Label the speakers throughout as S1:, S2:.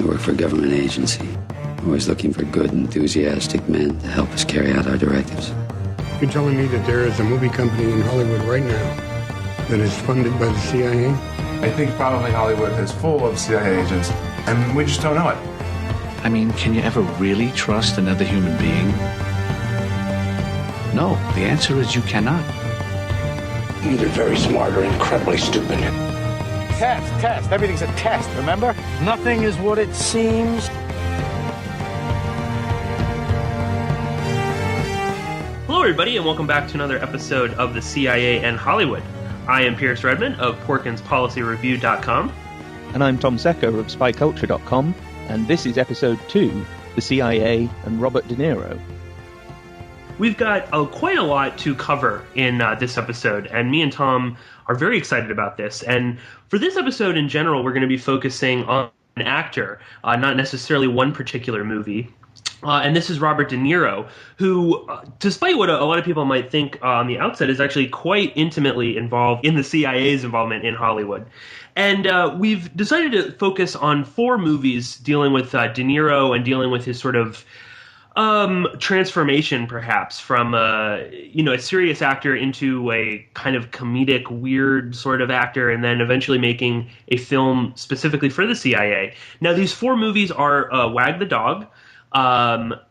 S1: I work for a government agency, always looking for good, enthusiastic men to help us carry out our directives.
S2: You're telling me that there is a movie company in Hollywood right now that is funded by the CIA?
S3: I think probably Hollywood is full of CIA agents, and we just don't know it.
S4: I mean, can you ever really trust another human being? No, the answer is you cannot.
S5: You're either very smart or incredibly stupid.
S6: Test. Everything's a test, remember? Nothing is what it seems.
S7: Hello, everybody, and welcome back to another episode of the CIA and Hollywood. I am Pierce Redmond of PorkinsPolicyReview.com.
S8: And I'm Tom Secker of SpyCulture.com, and this is episode 2, the CIA and Robert De Niro.
S7: We've got quite a lot to cover in this episode, and me and Tom are very excited about this. And for this episode in general, we're going to be focusing on an actor, not necessarily one particular movie. And this is Robert De Niro, who, despite what a lot of people might think on the outset, is actually quite intimately involved in the CIA's involvement in Hollywood. And we've decided to focus on 4 movies dealing with De Niro and dealing with his sort of transformation, perhaps, from a serious actor into a kind of comedic, weird sort of actor, and then eventually making a film specifically for the CIA. Now, these 4 movies are Wag the Dog,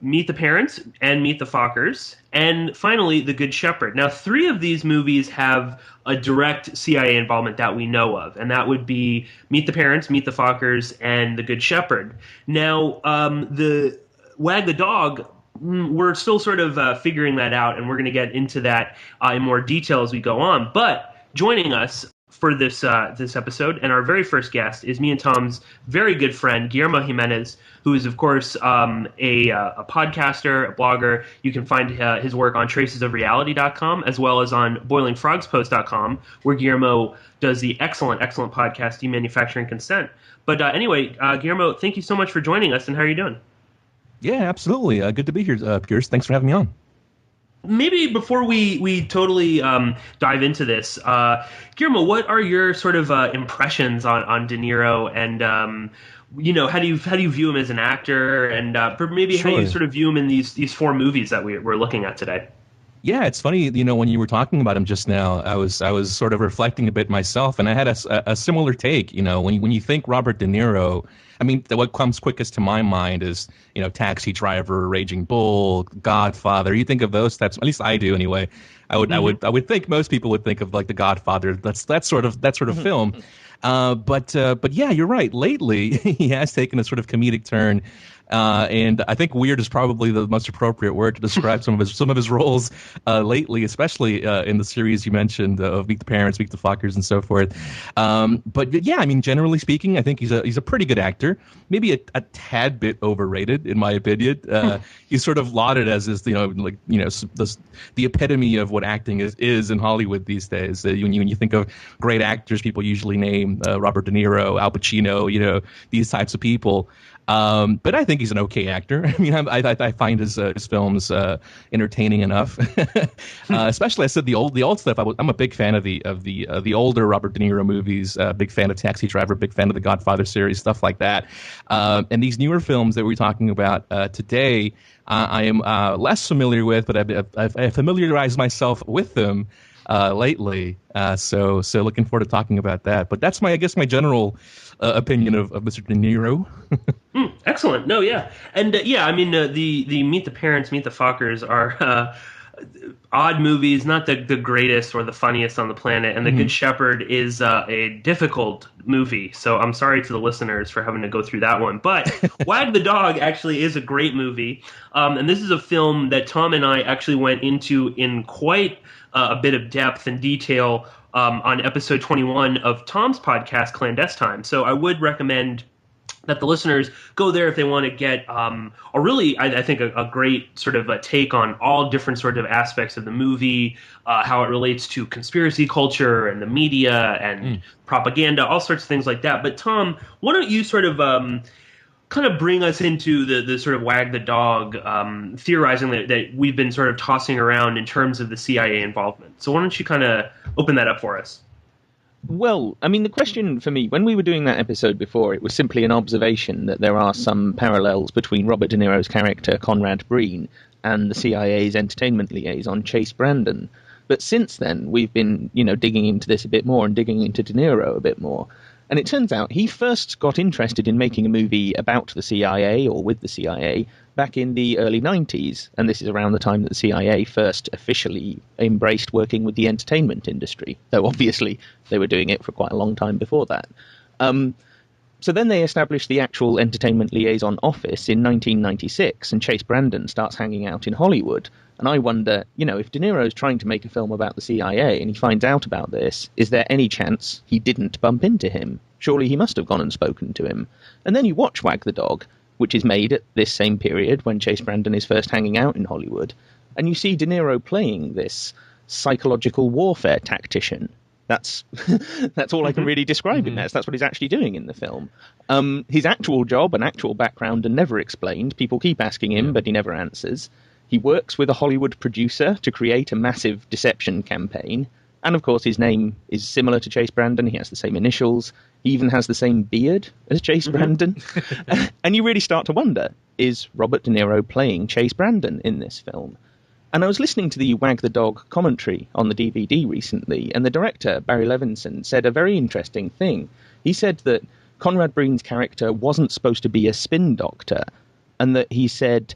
S7: Meet the Parents, and Meet the Fockers, and finally, The Good Shepherd. Now, 3 of these movies have a direct CIA involvement that we know of, and that would be Meet the Parents, Meet the Fockers, and The Good Shepherd. Now, the Wag the Dog, we're still sort of figuring that out, and we're going to get into that in more detail as we go on. But joining us for this episode, and our very first guest, is me and Tom's very good friend, Guillermo Jimenez, who is, of course, a podcaster, a blogger. You can find his work on tracesofreality.com, as well as on boilingfrogspost.com, where Guillermo does the excellent podcast, Demanufacturing Consent. But anyway, Guillermo, thank you so much for joining us, and how are you doing?
S8: Yeah, absolutely. Good to be here, Pierce. Thanks for having me on.
S7: Maybe before we totally dive into this, Guillermo, what are your sort of impressions on De Niro, and how do you view him as an actor, and maybe
S8: Sure.
S7: how you sort of view him in these 4 movies that we're looking at today?
S8: Yeah, it's funny, when you were talking about him just now, I was sort of reflecting a bit myself, and I had a similar take. When you think Robert De Niro, I mean, what comes quickest to my mind is, Taxi Driver, Raging Bull, Godfather. You think of those types, at least I do anyway. I would think most people would think of like The Godfather. That sort of film. But yeah, you're right. Lately, he has taken a sort of comedic turn. And I think weird is probably the most appropriate word to describe some of his roles lately, especially in the series you mentioned of Meet the Parents, Meet the Fockers, and so forth. But yeah, I mean, generally speaking, I think he's a pretty good actor. Maybe a tad bit overrated, in my opinion. He's sort of lauded as the epitome of what acting is in Hollywood these days. When you think of great actors, people usually name Robert De Niro, Al Pacino, these types of people. But I think he's an okay actor. I mean, I find his films entertaining enough. Especially, I said the old stuff. I'm a big fan of the older Robert De Niro movies. Big fan of Taxi Driver. Big fan of the Godfather series, stuff like that. And these newer films that we're talking about today, I am less familiar with, but I've familiarized myself with them lately. So looking forward to talking about that. But that's my general opinion of Mr. De Niro.
S7: Excellent. No, yeah. And I mean, the Meet the Parents, Meet the Fockers are odd movies, not the greatest or the funniest on the planet. And The Good Shepherd is a difficult movie. So I'm sorry to the listeners for having to go through that one. But Wag the Dog actually is a great movie. And this is a film that Tom and I actually went into in quite a bit of depth and detail on episode 21 of Tom's podcast, Clandestine. So I would recommend that the listeners go there if they want to get I think a great sort of a take on all different sort of aspects of the movie, how it relates to conspiracy culture and the media and propaganda, all sorts of things like that. But Tom, why don't you sort of kind of bring us into the sort of Wag the Dog theorizing that we've been sort of tossing around in terms of the CIA involvement. So why don't you kind of open that up for us?
S9: Well, I mean, the question for me, when we were doing that episode before, it was simply an observation that there are some parallels between Robert De Niro's character, Conrad Breen, and the CIA's entertainment liaison, Chase Brandon. But since then, we've been, digging into this a bit more and digging into De Niro a bit more. And it turns out he first got interested in making a movie about the CIA or with the CIA back in the early 90s. And this is around the time that the CIA first officially embraced working with the entertainment industry, though obviously they were doing it for quite a long time before that. So then they established the actual entertainment liaison office in 1996, and Chase Brandon starts hanging out in Hollywood. And I wonder, if De Niro's trying to make a film about the CIA and he finds out about this, is there any chance he didn't bump into him? Surely he must have gone and spoken to him. And then you watch Wag the Dog, which is made at this same period when Chase Brandon is first hanging out in Hollywood, and you see De Niro playing this psychological warfare tactician. That's all I can really describe him as. That's what he's actually doing in the film. His actual job and actual background are never explained. People keep asking him, but he never answers. He works with a Hollywood producer to create a massive deception campaign. And, of course, his name is similar to Chase Brandon. He has the same initials. He even has the same beard as Chase Brandon. And you really start to wonder, is Robert De Niro playing Chase Brandon in this film? And I was listening to the Wag the Dog commentary on the DVD recently, and the director, Barry Levinson, said a very interesting thing. He said that Conrad Breen's character wasn't supposed to be a spin doctor, and that he said,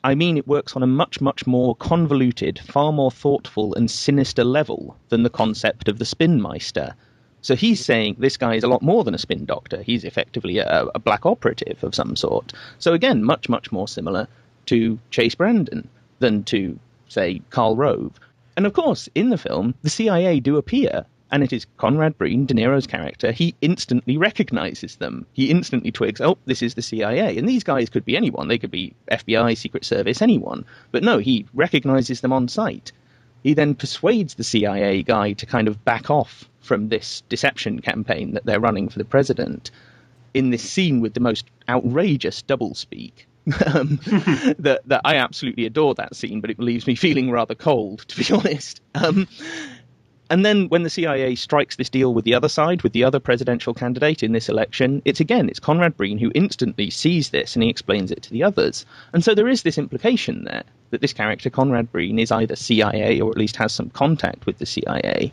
S9: it works on a much, much more convoluted, far more thoughtful and sinister level than the concept of the spinmeister. So he's saying this guy is a lot more than a spin doctor. He's effectively a black operative of some sort. So again, much, much more similar to Chase Brandon than to, say, Karl Rove. And of course, in the film, the CIA do appear, and it is Conrad Breen, De Niro's character. He instantly recognizes them. He instantly twigs, oh, this is the CIA. And these guys could be anyone. They could be FBI, Secret Service, anyone. But no, he recognizes them on sight. He then persuades the CIA guy to kind of back off from this deception campaign that they're running for the president in this scene with the most outrageous doublespeak. That I absolutely adore that scene, but it leaves me feeling rather cold, to be honest. And then when the CIA strikes this deal with the other side, with the other presidential candidate in this election, it's Conrad Breen who instantly sees this and he explains it to the others. And so there is this implication there that this character, Conrad Breen, is either CIA or at least has some contact with the CIA,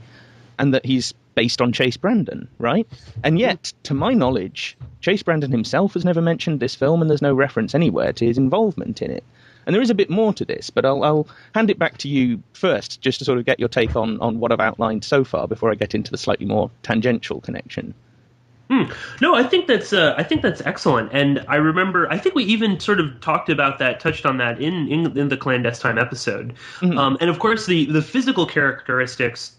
S9: and that he's based on Chase Brandon, right? And yet, to my knowledge, Chase Brandon himself has never mentioned this film, and there's no reference anywhere to his involvement in it. And there is a bit more to this, but I'll hand it back to you first, just to sort of get your take on what I've outlined so far before I get into the slightly more tangential connection.
S7: No, I think that's excellent. And I think we even sort of touched on that in the Clandestine episode. And of course, the physical characteristics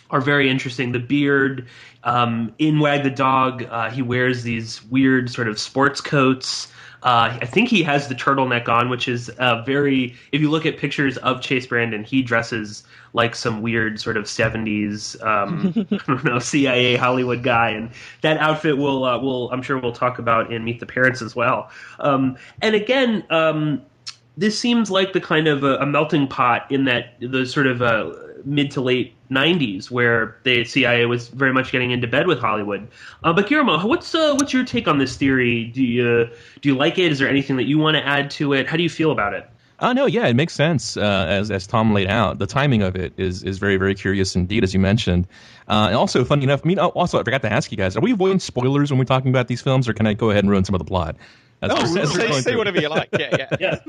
S7: are very interesting. The beard, in Wag the Dog, he wears these weird sort of sports coats. I think he has the turtleneck on, which is if you look at pictures of Chase Brandon, he dresses like some weird sort of 70s, I don't know, CIA Hollywood guy. And that outfit I'm sure we'll talk about in Meet the Parents as well. And again, this seems like the kind of a melting pot in that the sort of mid to late 90s where the CIA was very much getting into bed with Hollywood. But Guillermo, what's your take on this theory? Do you like it? Is there anything that you want to add to it? How do you feel about it?
S8: No, yeah, it makes sense as Tom laid out. The timing of it is very, very curious indeed, as you mentioned. And also, funny enough, I forgot to ask you guys, are we avoiding spoilers when we're talking about these films, or can I go ahead and ruin some of the plot?
S9: Say whatever you like. Yeah.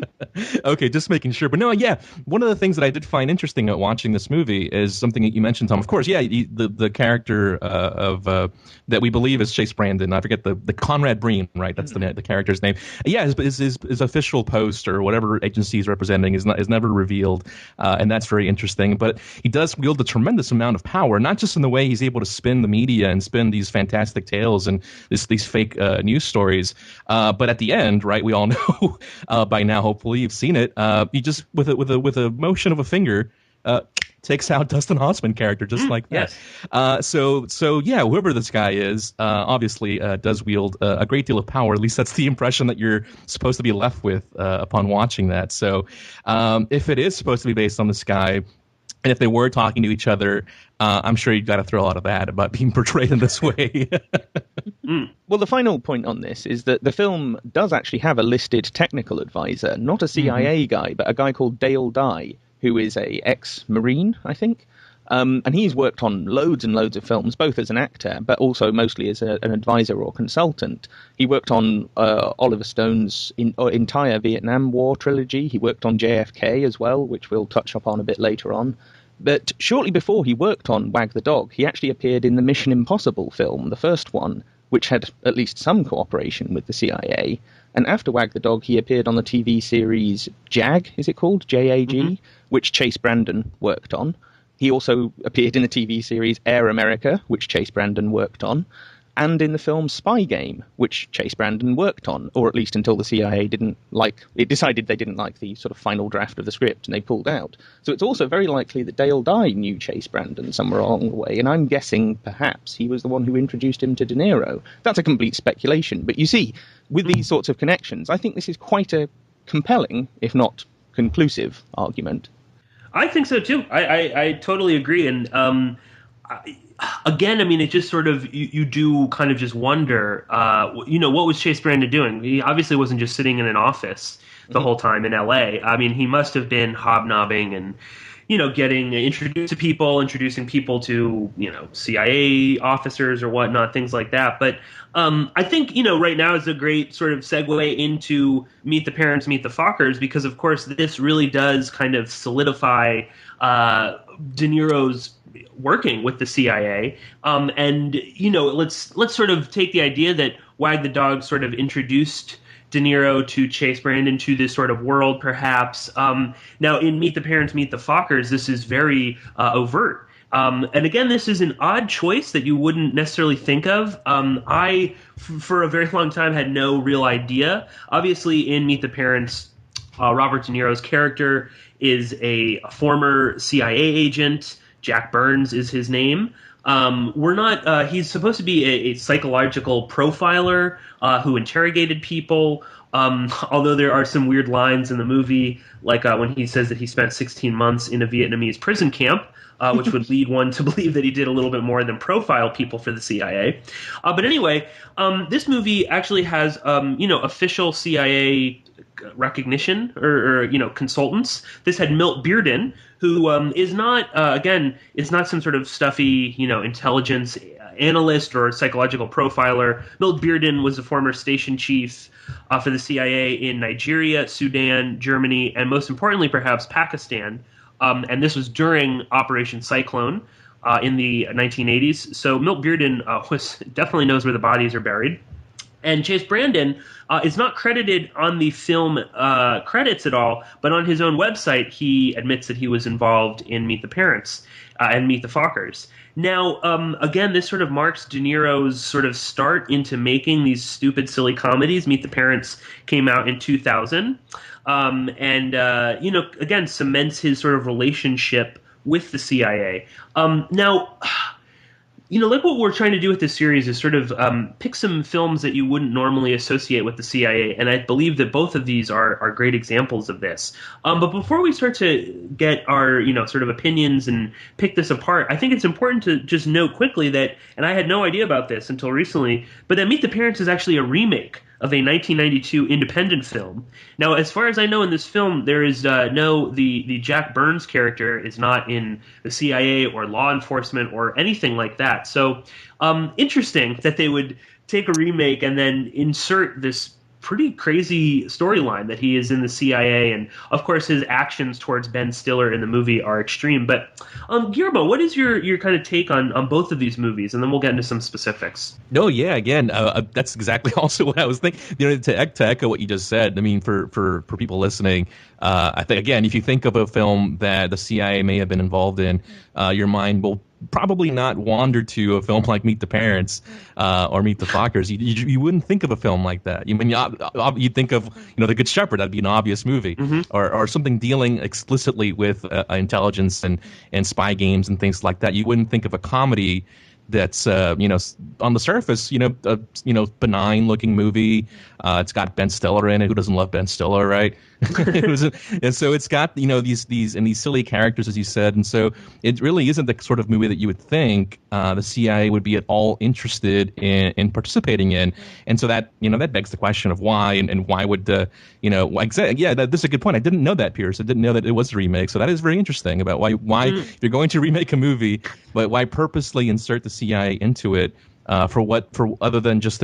S8: Okay, just making sure. But no, yeah, one of the things that I did find interesting at watching this movie is something that you mentioned, Tom. Of course, yeah, the character of that we believe is Chase Brandon. I forget the Conrad Breen, right? That's the character's name. Yeah, his official post or whatever agency he's representing is never revealed, and that's very interesting. But he does wield a tremendous amount of power, not just in the way he's able to spin the media and spin these fantastic tales and these fake news stories, but at the end, right? We all know by now. Hopefully, you've seen it. He just with a motion of a finger takes out Dustin Hoffman character just like that.
S7: Yes.
S8: So yeah, whoever this guy is, obviously does wield a great deal of power. At least that's the impression that you're supposed to be left with upon watching that. So if it is supposed to be based on this guy, And if they were talking to each other, I'm sure you've got to throw out of that about being portrayed in this way.
S9: Well, the final point on this is that the film does actually have a listed technical advisor, not a CIA guy, but a guy called Dale Dye, who is a ex-Marine, I think. And he's worked on loads and loads of films, both as an actor, but also mostly as an advisor or consultant. He worked on Oliver Stone's entire Vietnam War trilogy. He worked on JFK as well, which we'll touch upon a bit later on. But shortly before he worked on Wag the Dog, he actually appeared in the Mission Impossible film, the first one, which had at least some cooperation with the CIA. And after Wag the Dog, he appeared on the TV series JAG, is it called? JAG, which Chase Brandon worked on. He also appeared in the TV series Air America, which Chase Brandon worked on, and in the film Spy Game, which Chase Brandon worked on, or at least until the CIA decided they didn't like the sort of final draft of the script and they pulled out. So it's also very likely that Dale Dye knew Chase Brandon somewhere along the way, and I'm guessing perhaps he was the one who introduced him to De Niro. That's a complete speculation, but you see, with these sorts of connections, I think this is quite a compelling, if not conclusive, argument.
S7: I think so too. I totally agree. And again, I mean, it just sort of you do kind of just wonder, what was Chase Brandon doing? He obviously wasn't just sitting in an office the whole time in L.A. I mean, he must have been hobnobbing and getting introducing people to CIA officers or whatnot, things like that. But I think right now is a great sort of segue into Meet the Parents, Meet the Fockers, because of course this really does kind of solidify De Niro's working with the CIA. And let's sort of take the idea that Wag the Dog sort of introduced De Niro to Chase Brandon to this sort of world, perhaps. Now, in Meet the Parents, Meet the Fockers, this is very overt. And again, this is an odd choice that you wouldn't necessarily think of. I, for a very long time, had no real idea. Obviously, in Meet the Parents, Robert De Niro's character is a former CIA agent. Jack Burns is his name. He's supposed to be a psychological profiler who interrogated people, although there are some weird lines in the movie, like when he says that he spent 16 months in a Vietnamese prison camp, which would lead one to believe that he did a little bit more than profile people for the CIA. But anyway, this movie actually has, official CIA recognition or consultants. This had Milt Bearden, who is not some sort of stuffy intelligence analyst or psychological profiler. Milt Bearden was a former station chief for the CIA in Nigeria, Sudan, Germany, and most importantly perhaps Pakistan. And this was during Operation Cyclone in the 1980s. So Milt Bearden definitely knows where the bodies are buried. And Chase Brandon is not credited on the film credits at all, but on his own website, he admits that he was involved in Meet the Parents and Meet the Fockers. Now, again, this sort of marks De Niro's sort of start into making these stupid, silly comedies. Meet the Parents came out in 2000, and again, cements his sort of relationship with the CIA. Now, like what we're trying to do with this series is sort of pick some films that you wouldn't normally associate with the CIA, and I believe that both of these are great examples of this. But before we start to get our, sort of opinions and pick this apart, I think it's important to just note quickly that, and I had no idea about this until recently, but that Meet the Parents is actually a remake of a 1992 independent film. Now, as far as I know, in this film, there is the Jack Burns character is not in the CIA or law enforcement or anything like that. So, interesting that they would take a remake and then insert this pretty crazy storyline that he is in the CIA, and of course his actions towards Ben Stiller in the movie are extreme. But Guillermo, what is your kind of take on both of these movies, and then we'll get into some specifics.
S8: No, yeah, again, that's exactly also what I was thinking. To echo what you just said, I mean, for people listening, I think again, if you think of a film that the CIA may have been involved in, your mind will probably not wander to a film like Meet the Parents or Meet the Fockers. You wouldn't think of a film like that. You'd think of The Good Shepherd. That'd be an obvious movie, or something dealing explicitly with intelligence and spy games and things like that. You wouldn't think of a comedy that's on the surface, benign looking movie. It's got Ben Stiller in it. Who doesn't love Ben Stiller, right? And so it's got these silly characters, as you said, and so it really isn't the sort of movie that you would think the CIA would be at all interested in participating in. And so that begs the question of why, and why would this is a good point. I didn't know that, Pierce. I didn't know that it was a remake. So that is very interesting about why if you're going to remake a movie, but why purposely insert the CIA into it. For other than just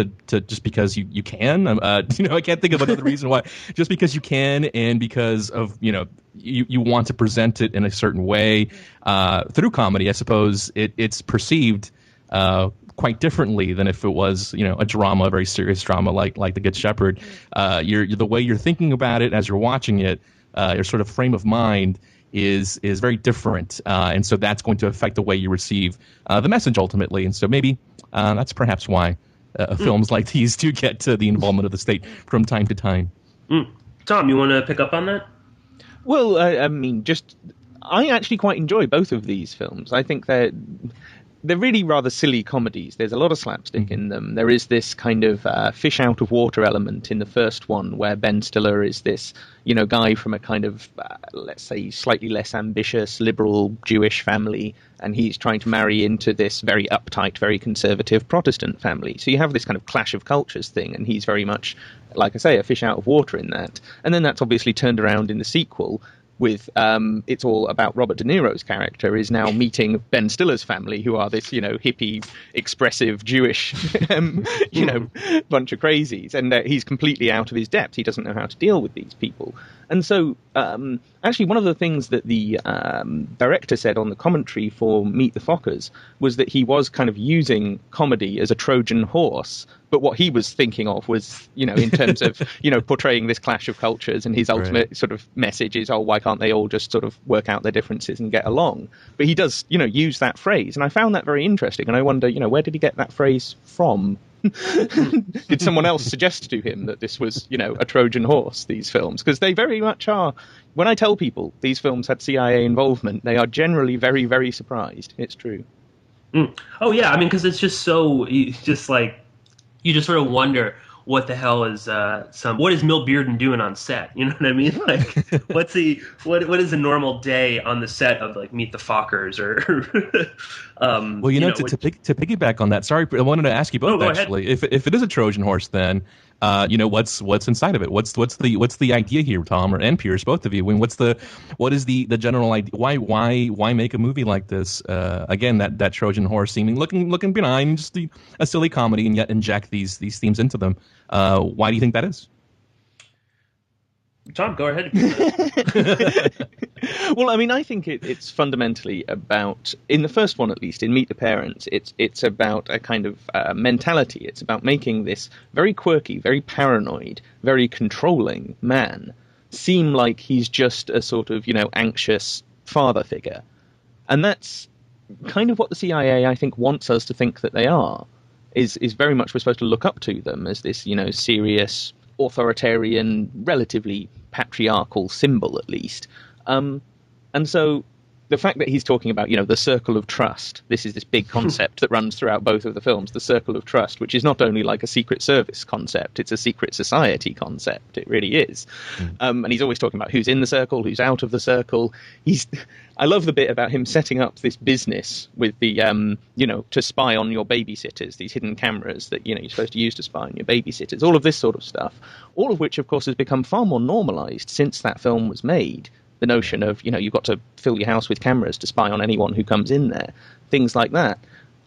S8: because you can. I can't think of another reason why. Just because you can, and because of you want to present it in a certain way through comedy. I suppose it's perceived quite differently than if it was a drama, a very serious drama like The Good Shepherd. The way you're thinking about it as you're watching it, your sort of frame of mind is very different, and so that's going to affect the way you receive the message ultimately. And so maybe that's perhaps why films like these do get to the involvement of the state from time to time.
S7: Tom, you want to pick up on that?
S9: Well, I actually quite enjoy both of these films. I think they're really rather silly comedies. There's a lot of slapstick in them. There is this kind of fish out of water element in the first one, where Ben Stiller is this, guy from a kind of, let's say, slightly less ambitious, liberal Jewish family, and he's trying to marry into this very uptight, very conservative Protestant family. So you have this kind of clash of cultures thing, and he's very much, like I say, a fish out of water in that. And then that's obviously turned around in the sequel, with it's all about Robert De Niro's character is now meeting Ben Stiller's family, who are this, hippie, expressive Jewish, bunch of crazies, and he's completely out of his depth. He doesn't know how to deal with these people. And so, actually, one of the things that the director said on the commentary for Meet the Fockers was that he was kind of using comedy as a Trojan horse. But what he was thinking of was, in terms of, portraying this clash of cultures, and his ultimate sort of message is, why can't they all just sort of work out their differences and get along? But he does, use that phrase. And I found that very interesting. And I wonder, where did he get that phrase from? Did someone else suggest to him that this was, a Trojan horse, these films? Because they very much are. When I tell people these films had CIA involvement, they are generally very, very surprised. It's true.
S7: Oh, yeah. I mean, because it's just so, you just sort of wonder what the hell is what is Milt Bearden doing on set? You know what I mean? Like, what is a normal day on the set of like Meet the Fockers or?
S8: To piggyback on that, sorry, I wanted to ask you both actually. If it is a Trojan horse, then what's inside of it? What's the idea here, Tom and Pierce, both of you? What is the general idea? Why make a movie like this? Again, that Trojan horse seeming looking benign, just a silly comedy, and yet inject these themes into them. Why do you think that is?
S7: Tom, go ahead.
S9: Well, I mean, I think it's fundamentally about, in the first one at least, in Meet the Parents, it's about a kind of mentality. It's about making this very quirky, very paranoid, very controlling man seem like he's just a sort of, anxious father figure. And that's kind of what the CIA, I think, wants us to think that they are, is very much we're supposed to look up to them as this, serious, authoritarian, relatively patriarchal symbol, at least. And so the fact that he's talking about, the circle of trust, this is this big concept that runs throughout both of the films, the circle of trust, which is not only like a Secret Service concept, it's a secret society concept. It really is. And he's always talking about who's in the circle, who's out of the circle. I love the bit about him setting up this business with the, to spy on your babysitters, these hidden cameras that, you're supposed to use to spy on your babysitters, all of this sort of stuff, all of which, of course, has become far more normalized since that film was made. The notion of, you've got to fill your house with cameras to spy on anyone who comes in there, things like that.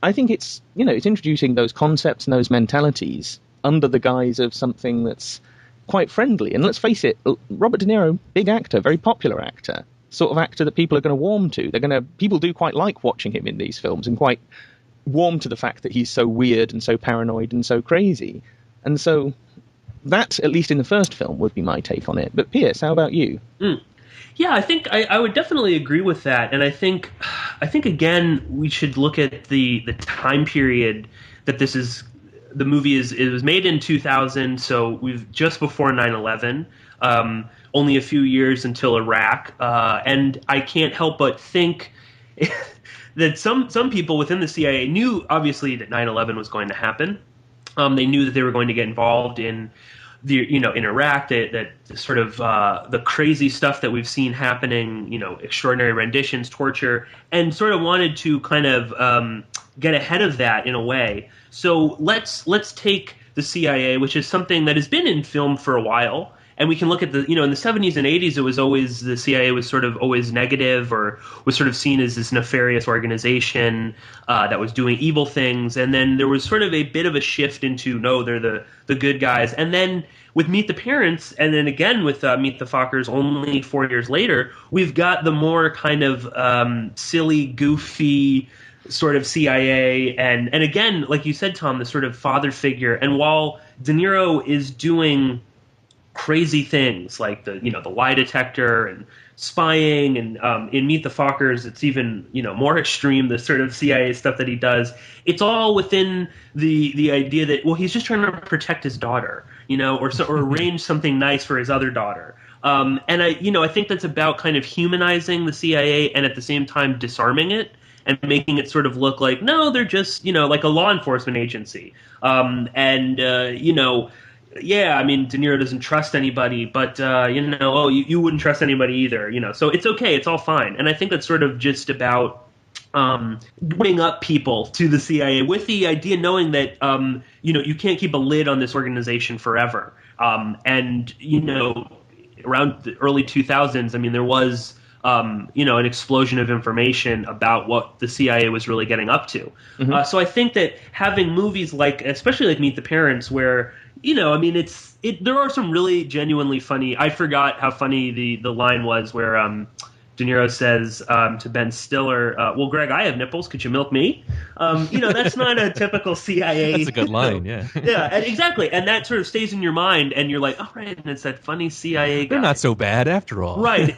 S9: I think it's, it's introducing those concepts and those mentalities under the guise of something that's quite friendly. And let's face it, Robert De Niro, big actor, very popular actor, sort of actor that people are going to warm to. People do quite like watching him in these films and quite warm to the fact that he's so weird and so paranoid and so crazy. And so that, at least in the first film, would be my take on it. But Pierce, how about you?
S7: Yeah, I think I would definitely agree with that, and I think again we should look at the time period that the movie it was made in 2000, so we've just before 9/11, only a few years until Iraq, and I can't help but think that some people within the CIA knew, obviously, that 9/11 was going to happen. They knew that they were going to get involved in in Iraq, that sort of the crazy stuff that we've seen happening, extraordinary renditions, torture, and sort of wanted to kind of get ahead of that in a way. So let's take the CIA, which is something that has been in film for a while. And we can look at in the 70s and 80s, it was always, the CIA was sort of always negative, or was sort of seen as this nefarious organization that was doing evil things. And then there was sort of a bit of a shift into, no, they're the good guys. And then with Meet the Parents, and then again with Meet the Fockers only 4 years later, we've got the more kind of silly, goofy sort of CIA. And again, like you said, Tom, the sort of father figure. And while De Niro is doing crazy things like the lie detector and spying, and in Meet the Fockers, it's even more extreme, the sort of CIA stuff that he does. It's all within the idea that, well, he's just trying to protect his daughter, or arrange something nice for his other daughter. And I think that's about kind of humanizing the CIA and at the same time disarming it and making it sort of look like, no, they're just like a law enforcement agency. Yeah, I mean, De Niro doesn't trust anybody, but, you wouldn't trust anybody either, So it's okay. It's all fine. And I think that's sort of just about bringing up people to the CIA with the idea, knowing that, you can't keep a lid on this organization forever. Around the early 2000s, I mean, there was, an explosion of information about what the CIA was really getting up to. Mm-hmm. So I think that having movies especially like Meet the Parents, where there are some really genuinely funny. I forgot how funny the line was where De Niro says to Ben Stiller, "Well, Greg, I have nipples. Could you milk me?" That's not a typical CIA.
S8: That's a good line, yeah.
S7: Yeah, exactly, and that sort of stays in your mind, and you're like, "Oh, right," and it's that funny CIA guy.
S8: They're not so bad after all,
S7: right?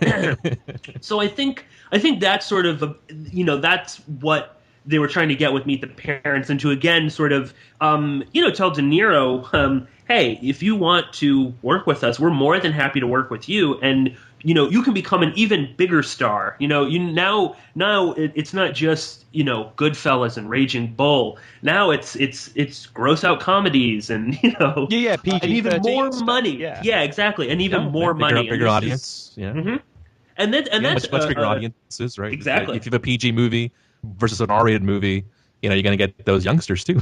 S7: So I think that's sort of that's what they were trying to get with Meet the Parents, and to again sort of tell De Niro, hey, if you want to work with us, we're more than happy to work with you, and you can become an even bigger star. Now it's not just Goodfellas and Raging Bull. Now it's gross out comedies and PG and even more money. Yeah, exactly, and even more money,
S8: bigger audience. Yeah,
S7: mm-hmm. and that's
S8: much bigger audiences, right?
S7: Exactly.
S8: If you have a PG movie versus an R-rated movie, you're going to get those youngsters too.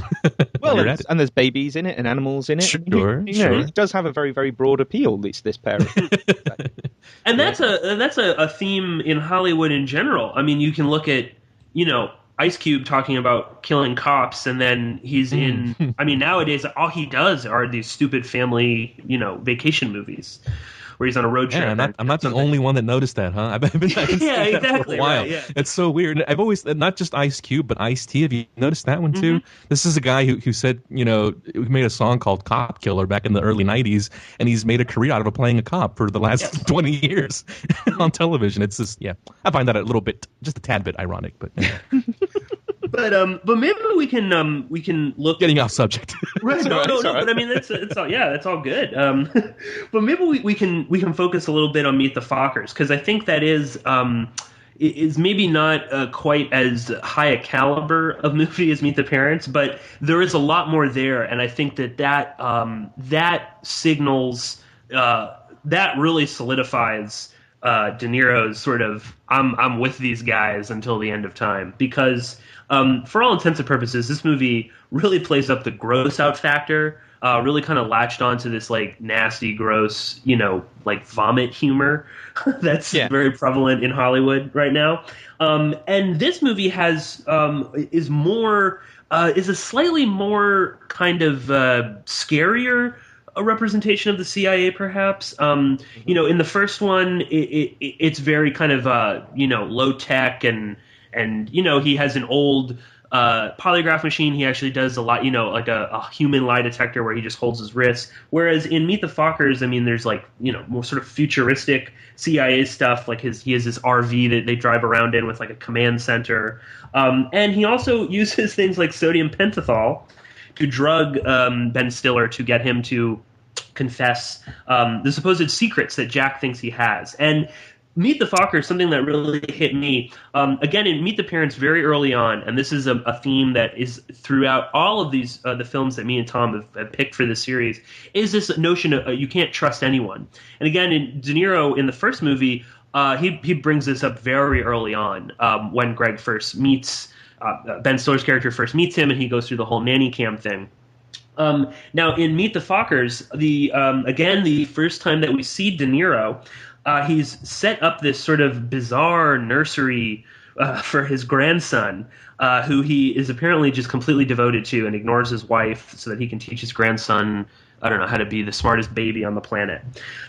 S9: Well, and there's babies in it and animals in it.
S8: Sure,
S9: It does have a very, very broad appeal. This parent,
S7: and that's a theme in Hollywood in general. I mean, you can look at Ice Cube talking about killing cops, and then he's in. I mean, nowadays all he does are these stupid family vacation movies, where he's on a road trip.
S8: Yeah, I'm not the only one that noticed that, huh? I've been
S7: yeah, exactly.
S8: For a while.
S7: Right, yeah.
S8: It's so weird. I've always, not just Ice Cube, but Ice-T. Have you noticed that one too? Mm-hmm. This is a guy who said, who made a song called Cop Killer back in the early 90s, and he's made a career out of playing a cop for the last 20 years on television. It's just, I find that a little bit, just a tad bit ironic, but.
S7: But maybe we can look
S8: getting off subject.
S7: Right? No. But I mean, that's all good. But maybe we can focus a little bit on Meet the Fockers, because I think that is maybe not quite as high a caliber of movie as Meet the Parents, but there is a lot more there, and I think that signals that really solidifies De Niro's sort of I'm with these guys until the end of time, because for all intents and purposes, this movie really plays up the gross out factor, really kind of latched onto this nasty, gross, vomit humor that's very prevalent in Hollywood right now. And this movie has is a slightly more kind of scarier a representation of the CIA, perhaps. In the first one, it's very kind of low tech, and he has an old polygraph machine. He actually does a lot, like a human lie detector where he just holds his wrist. Whereas in Meet the Fockers, I mean, there's more sort of futuristic CIA stuff. Like he has this RV that they drive around in with a command center, and he also uses things like sodium pentothal to drug Ben Stiller to get him to confess the supposed secrets that Jack thinks he has. And Meet the Fockers, something that really hit me. Again, in Meet the Parents very early on, and this is a theme that is throughout all of these the films that me and Tom have picked for this series, is this notion of you can't trust anyone. And again, in De Niro, in the first movie, he brings this up very early on when Greg first meets, Ben Stiller's character first meets him, and he goes through the whole nanny cam thing. Now, in Meet the Fockers, again, the first time that we see De Niro, he's set up this sort of bizarre nursery for his grandson, who he is apparently just completely devoted to and ignores his wife so that he can teach his grandson, I don't know, how to be the smartest baby on the planet.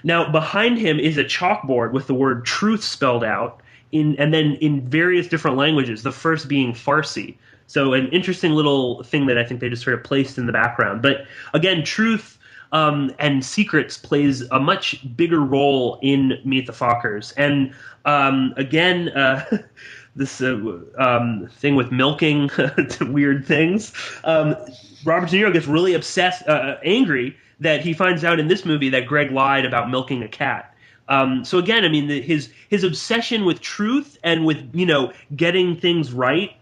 S7: Now, behind him is a chalkboard with the word truth spelled out, and then in various different languages, the first being Farsi. So an interesting little thing that I think they just sort of placed in the background. But again, truth and secrets plays a much bigger role in Meet the Fockers. And again, this thing with milking weird things, Robert De Niro gets really angry that he finds out in this movie that Greg lied about milking a cat. So again, I mean, his obsession with truth and with, getting things right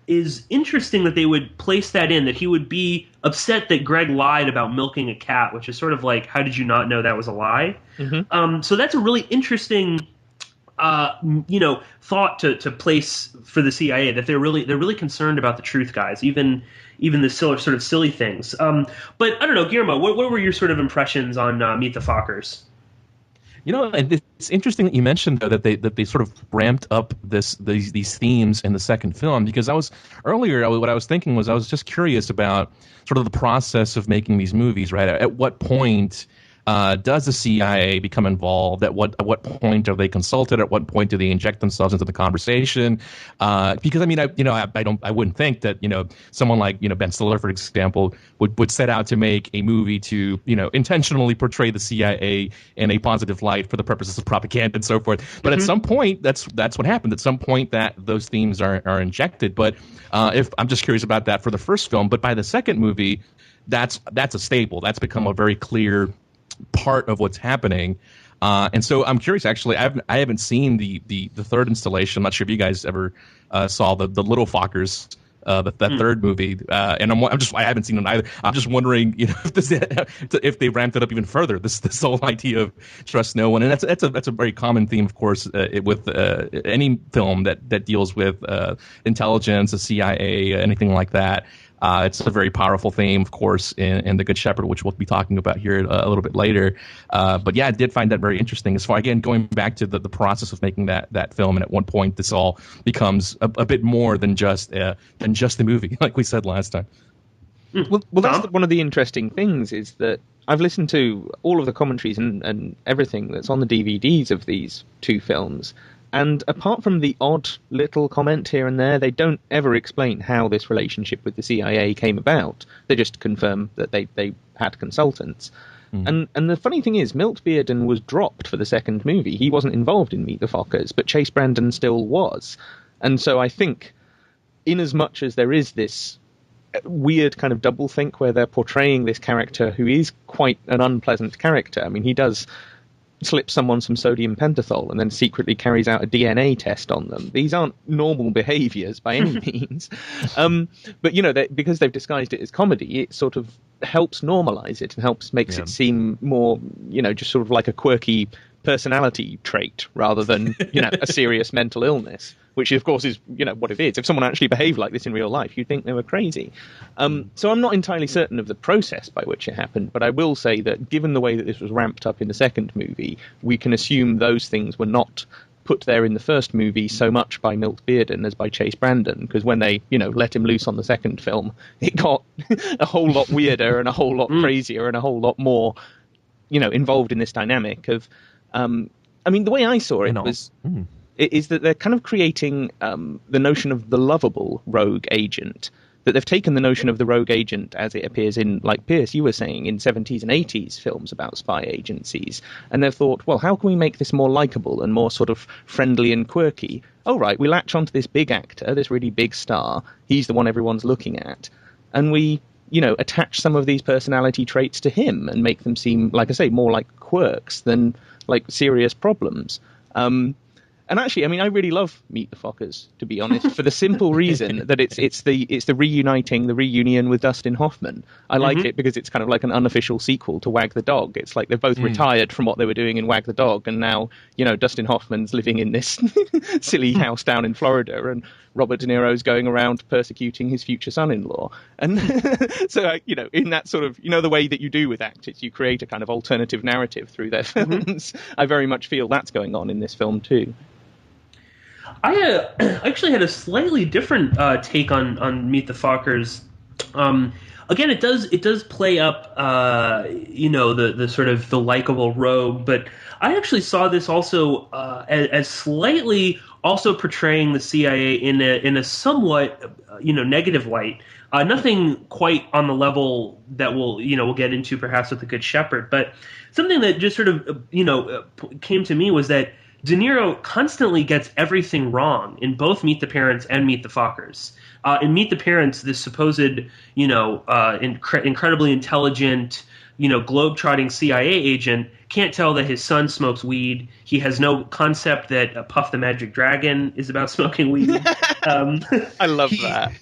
S7: is interesting that they would place that in, that he would be upset that Greg lied about milking a cat, which is sort of like, how did you not know that was a lie? Mm-hmm. So that's a really interesting, thought to place for the CIA, that they're really concerned about the truth, guys, even the sort of silly things. But I don't know, Guillermo, what were your sort of impressions on Meet the Fockers?
S8: And it's interesting that you mentioned though, that they sort of ramped up these themes in the second film, because what I was thinking was I was just curious about sort of the process of making these movies, right? At what point does the CIA become involved? At what point are they consulted? At what point do they inject themselves into the conversation? Because I mean, I wouldn't think that someone like Ben Stiller, for example, would set out to make a movie to intentionally portray the CIA in a positive light for the purposes of propaganda and so forth. But at some point, that's what happened. At some point, that those themes are injected. But if I'm just curious about that for the first film, but by the second movie, that's a staple. That's become a very clear part of what's happening, and so I'm curious. Actually, I haven't seen the third installation. I'm not sure if you guys ever saw the Little Fockers, that third movie, and I haven't seen it either. I'm just wondering, if they ramped it up even further. This whole idea of trust no one, and that's a very common theme, of course, with any film that deals with intelligence, the CIA, anything like that. It's a very powerful theme, of course, in The Good Shepherd, which we'll be talking about here a little bit later. But yeah, I did find that very interesting. As far, again, going back to the process of making that film, and at one point this all becomes a bit more than just the movie, like we said last time.
S9: Well, that's one of the interesting things, is that I've listened to all of the commentaries and everything that's on the DVDs of these two films. And apart from the odd little comment here and there, they don't ever explain how this relationship with the CIA came about. They just confirm that they had consultants. And the funny thing is, Milt Bearden was dropped for the second movie. He wasn't involved in Meet the Fockers, but Chase Brandon still was. And so I think, in as much as there is this weird kind of doublethink where they're portraying this character who is quite an unpleasant character. I mean, he does slip someone some sodium pentothal and then secretly carries out a DNA test on them. These aren't normal behaviors by any means. But, because they've disguised it as comedy, it sort of helps normalize it and makes it seem more, just sort of like a quirky personality trait rather than, a serious mental illness, which of course is, what it is. If someone actually behaved like this in real life, you'd think they were crazy. So I'm not entirely certain of the process by which it happened, but I will say that given the way that this was ramped up in the second movie, we can assume those things were not put there in the first movie so much by Milt Bearden as by Chase Brandon, because when they, let him loose on the second film, it got a whole lot weirder and a whole lot crazier and a whole lot more, involved in this dynamic of, the way I saw it was... is that they're kind of creating the notion of the lovable rogue agent, that they've taken the notion of the rogue agent as it appears in, like Pierce, you were saying, in 70s and 80s films about spy agencies, and they've thought, well, how can we make this more likable and more sort of friendly and quirky? Oh, right, we latch onto this big actor, this really big star, he's the one everyone's looking at, and we, attach some of these personality traits to him and make them seem, like I say, more like quirks than like serious problems. And actually, I mean, I really love Meet the Fockers, to be honest, for the simple reason that it's the reuniting, the reunion with Dustin Hoffman. I like it because it's kind of like an unofficial sequel to Wag the Dog. It's like they've both retired from what they were doing in Wag the Dog, and now, Dustin Hoffman's living in this silly house down in Florida, and Robert De Niro's going around persecuting his future son-in-law. And so, in that sort of, the way that you do with actors, you create a kind of alternative narrative through their films. I very much feel that's going on in this film too.
S7: I actually had a slightly different take on Meet the Fockers. Again, it does play up, the sort of the likable rogue, but I actually saw this also as slightly also portraying the CIA in a somewhat negative light. Nothing quite on the level that we'll get into perhaps with The Good Shepherd, but something that just sort of came to me was that De Niro constantly gets everything wrong in both Meet the Parents and Meet the Fockers. In Meet the Parents, this supposed, incredibly intelligent, globe-trotting CIA agent can't tell that his son smokes weed. He has no concept that Puff the Magic Dragon is about smoking weed.
S9: I love that.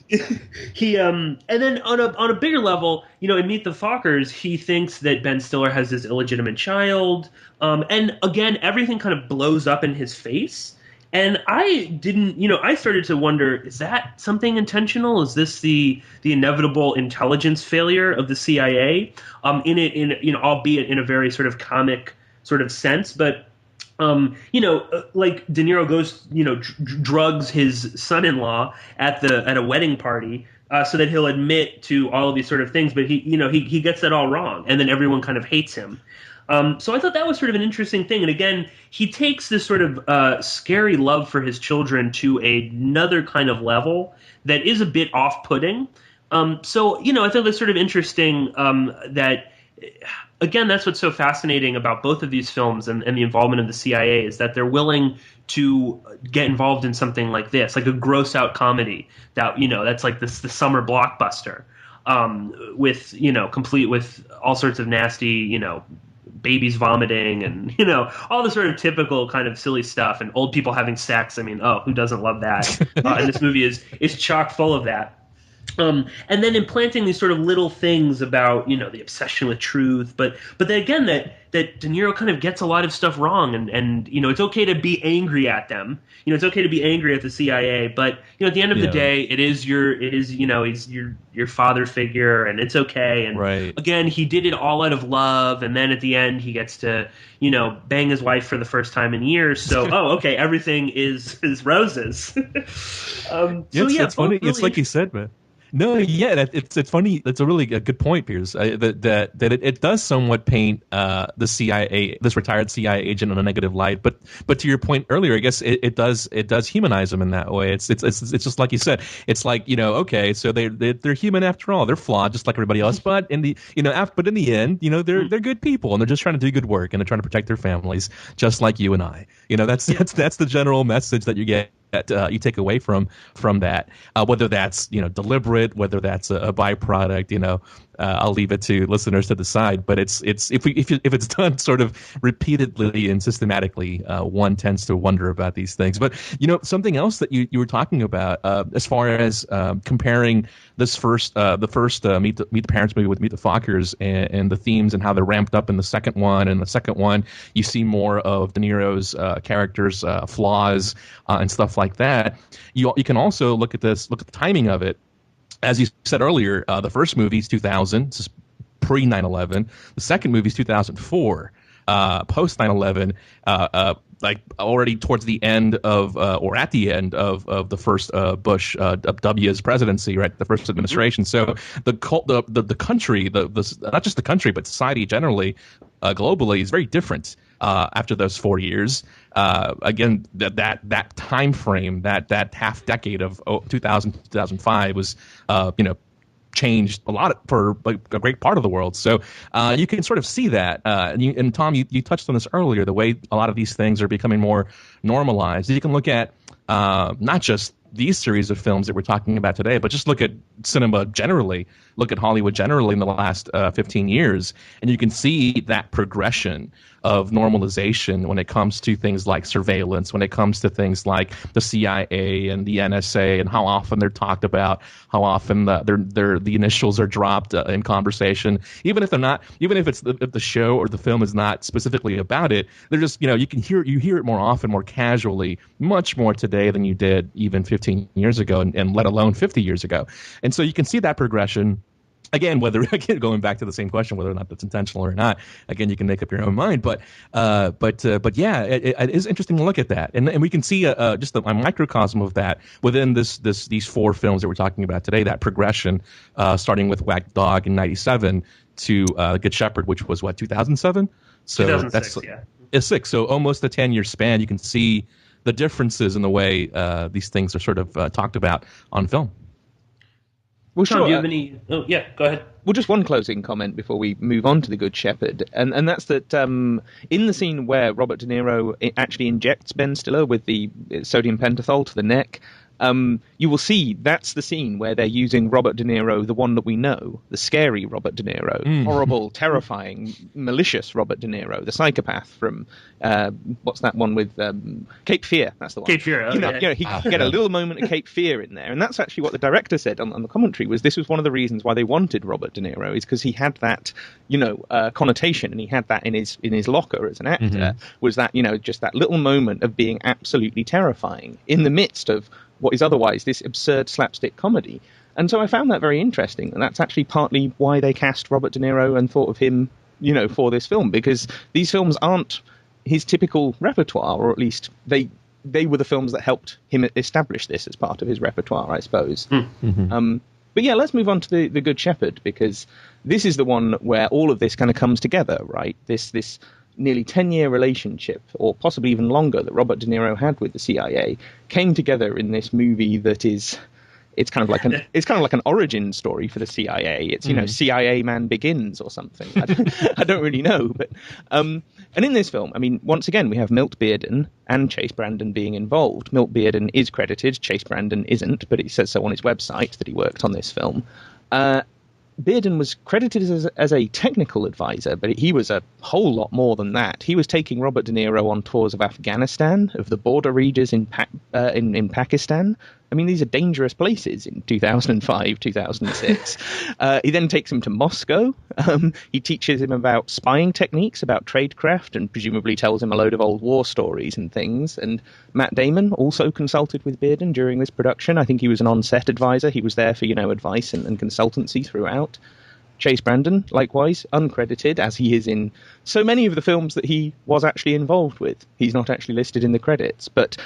S7: And then on a bigger level, in Meet the Fockers, he thinks that Ben Stiller has this illegitimate child. And again, everything kind of blows up in his face. And I started to wonder, is that something intentional? Is this the inevitable intelligence failure of the CIA? Albeit in a very sort of comic sort of sense, but like De Niro goes, drugs his son-in-law at a wedding party, so that he'll admit to all of these sort of things, but he gets that all wrong, and then everyone kind of hates him. So I thought that was sort of an interesting thing. And again, he takes this sort of scary love for his children to another kind of level that is a bit off-putting. So I thought that's sort of interesting that, again, that's what's so fascinating about both of these films and the involvement of the CIA is that they're willing to get involved in something like this, like a gross-out comedy that, that's like the summer blockbuster with, complete with all sorts of nasty, babies vomiting and, all the sort of typical kind of silly stuff and old people having sex. I mean, who doesn't love that? And this movie is chock full of that. And then implanting these sort of little things about, the obsession with truth. But then again, that De Niro kind of gets a lot of stuff wrong. And it's okay to be angry at them. It's okay to be angry at the CIA. But, at the end of the day, he's your father figure, and it's okay. And again, he did it all out of love. And then at the end, he gets to, bang his wife for the first time in years. So, okay, everything is roses.
S8: It's funny. Really, it's like you said, man. No, yeah, it's funny. That's a really good point, Piers. That it does somewhat paint the CIA, this retired CIA agent, in a negative light. But to your point earlier, I guess it does humanize them in that way. It's just like you said. It's like okay, so they're human after all. They're flawed just like everybody else. But in the but in the end, they're good people, and they're just trying to do good work, and they're trying to protect their families, just like you and I. That's the general message that you get. That you take away from that, whether that's deliberate, whether that's a byproduct, I'll leave it to listeners to decide. But it's if it's done sort of repeatedly and systematically, one tends to wonder about these things. But something else that you were talking about as far as comparing this the first Meet the Parents movie with Meet the Fockers and the themes and how they're ramped up in the second one. And the second one, you see more of De Niro's characters' flaws and stuff like that. You can also look at the timing of it. As you said earlier, the first movie is 2000, this is pre 9/11. The second movie is 2004, post 9/11, like already towards the end of, or at the end of the first Bush W's presidency, right? The first administration. So the country, not just the country, but society generally, globally, is very different after those 4 years. Again, that time frame, that half decade of 2000 2005 was changed a lot for a great part of the world. So you can sort of see that. And Tom, you touched on this earlier, the way a lot of these things are becoming more normalized. You can look at not just these series of films that we're talking about today, but just look at cinema generally, look at Hollywood generally in the last 15 years, and you can see that progression of normalization when it comes to things like surveillance, when it comes to things like the CIA and the NSA, and how often they're talked about, how often the initials are dropped in conversation, even if it's if the show or the film is not specifically about it. They're just, you hear it more often, more casually, much more today than you did even 15 years ago, and let alone 50 years ago. And so you can see that progression. Again, going back to the same question, whether or not that's intentional or not, again, you can make up your own mind. But yeah, it is interesting to look at that, and we can see just a microcosm of that within these 4 films that we're talking about today. That progression, starting with Wag the Dog in '97 to Good Shepherd, which was 2007. So
S7: 2006,
S8: that's
S7: yeah.
S8: It's 6. So almost a 10-year span. You can see the differences in the way these things are sort of talked about on film.
S9: Well,
S7: Sean,
S9: sure.
S7: do you have any? Oh, yeah, go ahead.
S9: Well, just one closing comment before we move on to The Good Shepherd, and that's that in the scene where Robert De Niro actually injects Ben Stiller with the sodium pentothal to the neck, you will see that's the scene where they're using Robert De Niro, the one that we know, the scary Robert De Niro, horrible, terrifying, malicious Robert De Niro, the psychopath from what's that one with Cape Fear? That's the one.
S7: Cape Fear.
S9: He could get a little moment of Cape Fear in there, and that's actually what the director said on the commentary. Was this was one of the reasons why they wanted Robert De Niro, is because he had that connotation, and he had that in his locker as an actor. Was that just that little moment of being absolutely terrifying in the midst of what is otherwise this absurd slapstick comedy. And so I found that very interesting, and that's actually partly why they cast Robert De Niro and thought of him, for this film, because these films aren't his typical repertoire, or at least they were the films that helped him establish this as part of his repertoire, I suppose. But yeah, let's move on to the Good Shepherd, because this is the one where all of this kind of comes together, right? This nearly 10-year relationship, or possibly even longer, that Robert De Niro had with the CIA came together in this movie that is, it's kind of like an origin story for the CIA. It's CIA Man Begins or something. I don't really know, but and in this film, I mean, once again we have Milt Bearden and Chase Brandon being involved. Milt Bearden is credited, Chase Brandon isn't, but he says so on his website that he worked on this film. Bearden was credited as a technical advisor, but he was a whole lot more than that. He was taking Robert De Niro on tours of Afghanistan, of the border regions in Pakistan. I mean, these are dangerous places in 2005, 2006. He then takes him to Moscow. He teaches him about spying techniques, about tradecraft, and presumably tells him a load of old war stories and things. And Matt Damon also consulted with Bearden during this production. I think he was an on-set advisor. He was there for, advice and consultancy throughout. Chase Brandon, likewise, uncredited, as he is in so many of the films that he was actually involved with. He's not actually listed in the credits, but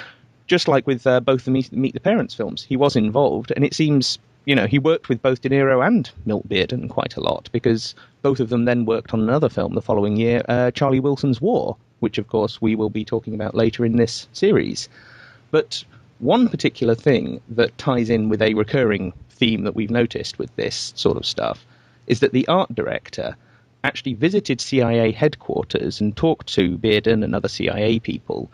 S9: just like with both the Meet the Parents films, he was involved, and it seems, he worked with both De Niro and Milt Bearden quite a lot, because both of them then worked on another film the following year, Charlie Wilson's War, which, of course, we will be talking about later in this series. But one particular thing that ties in with a recurring theme that we've noticed with this sort of stuff is that the art director actually visited CIA headquarters and talked to Bearden and other CIA people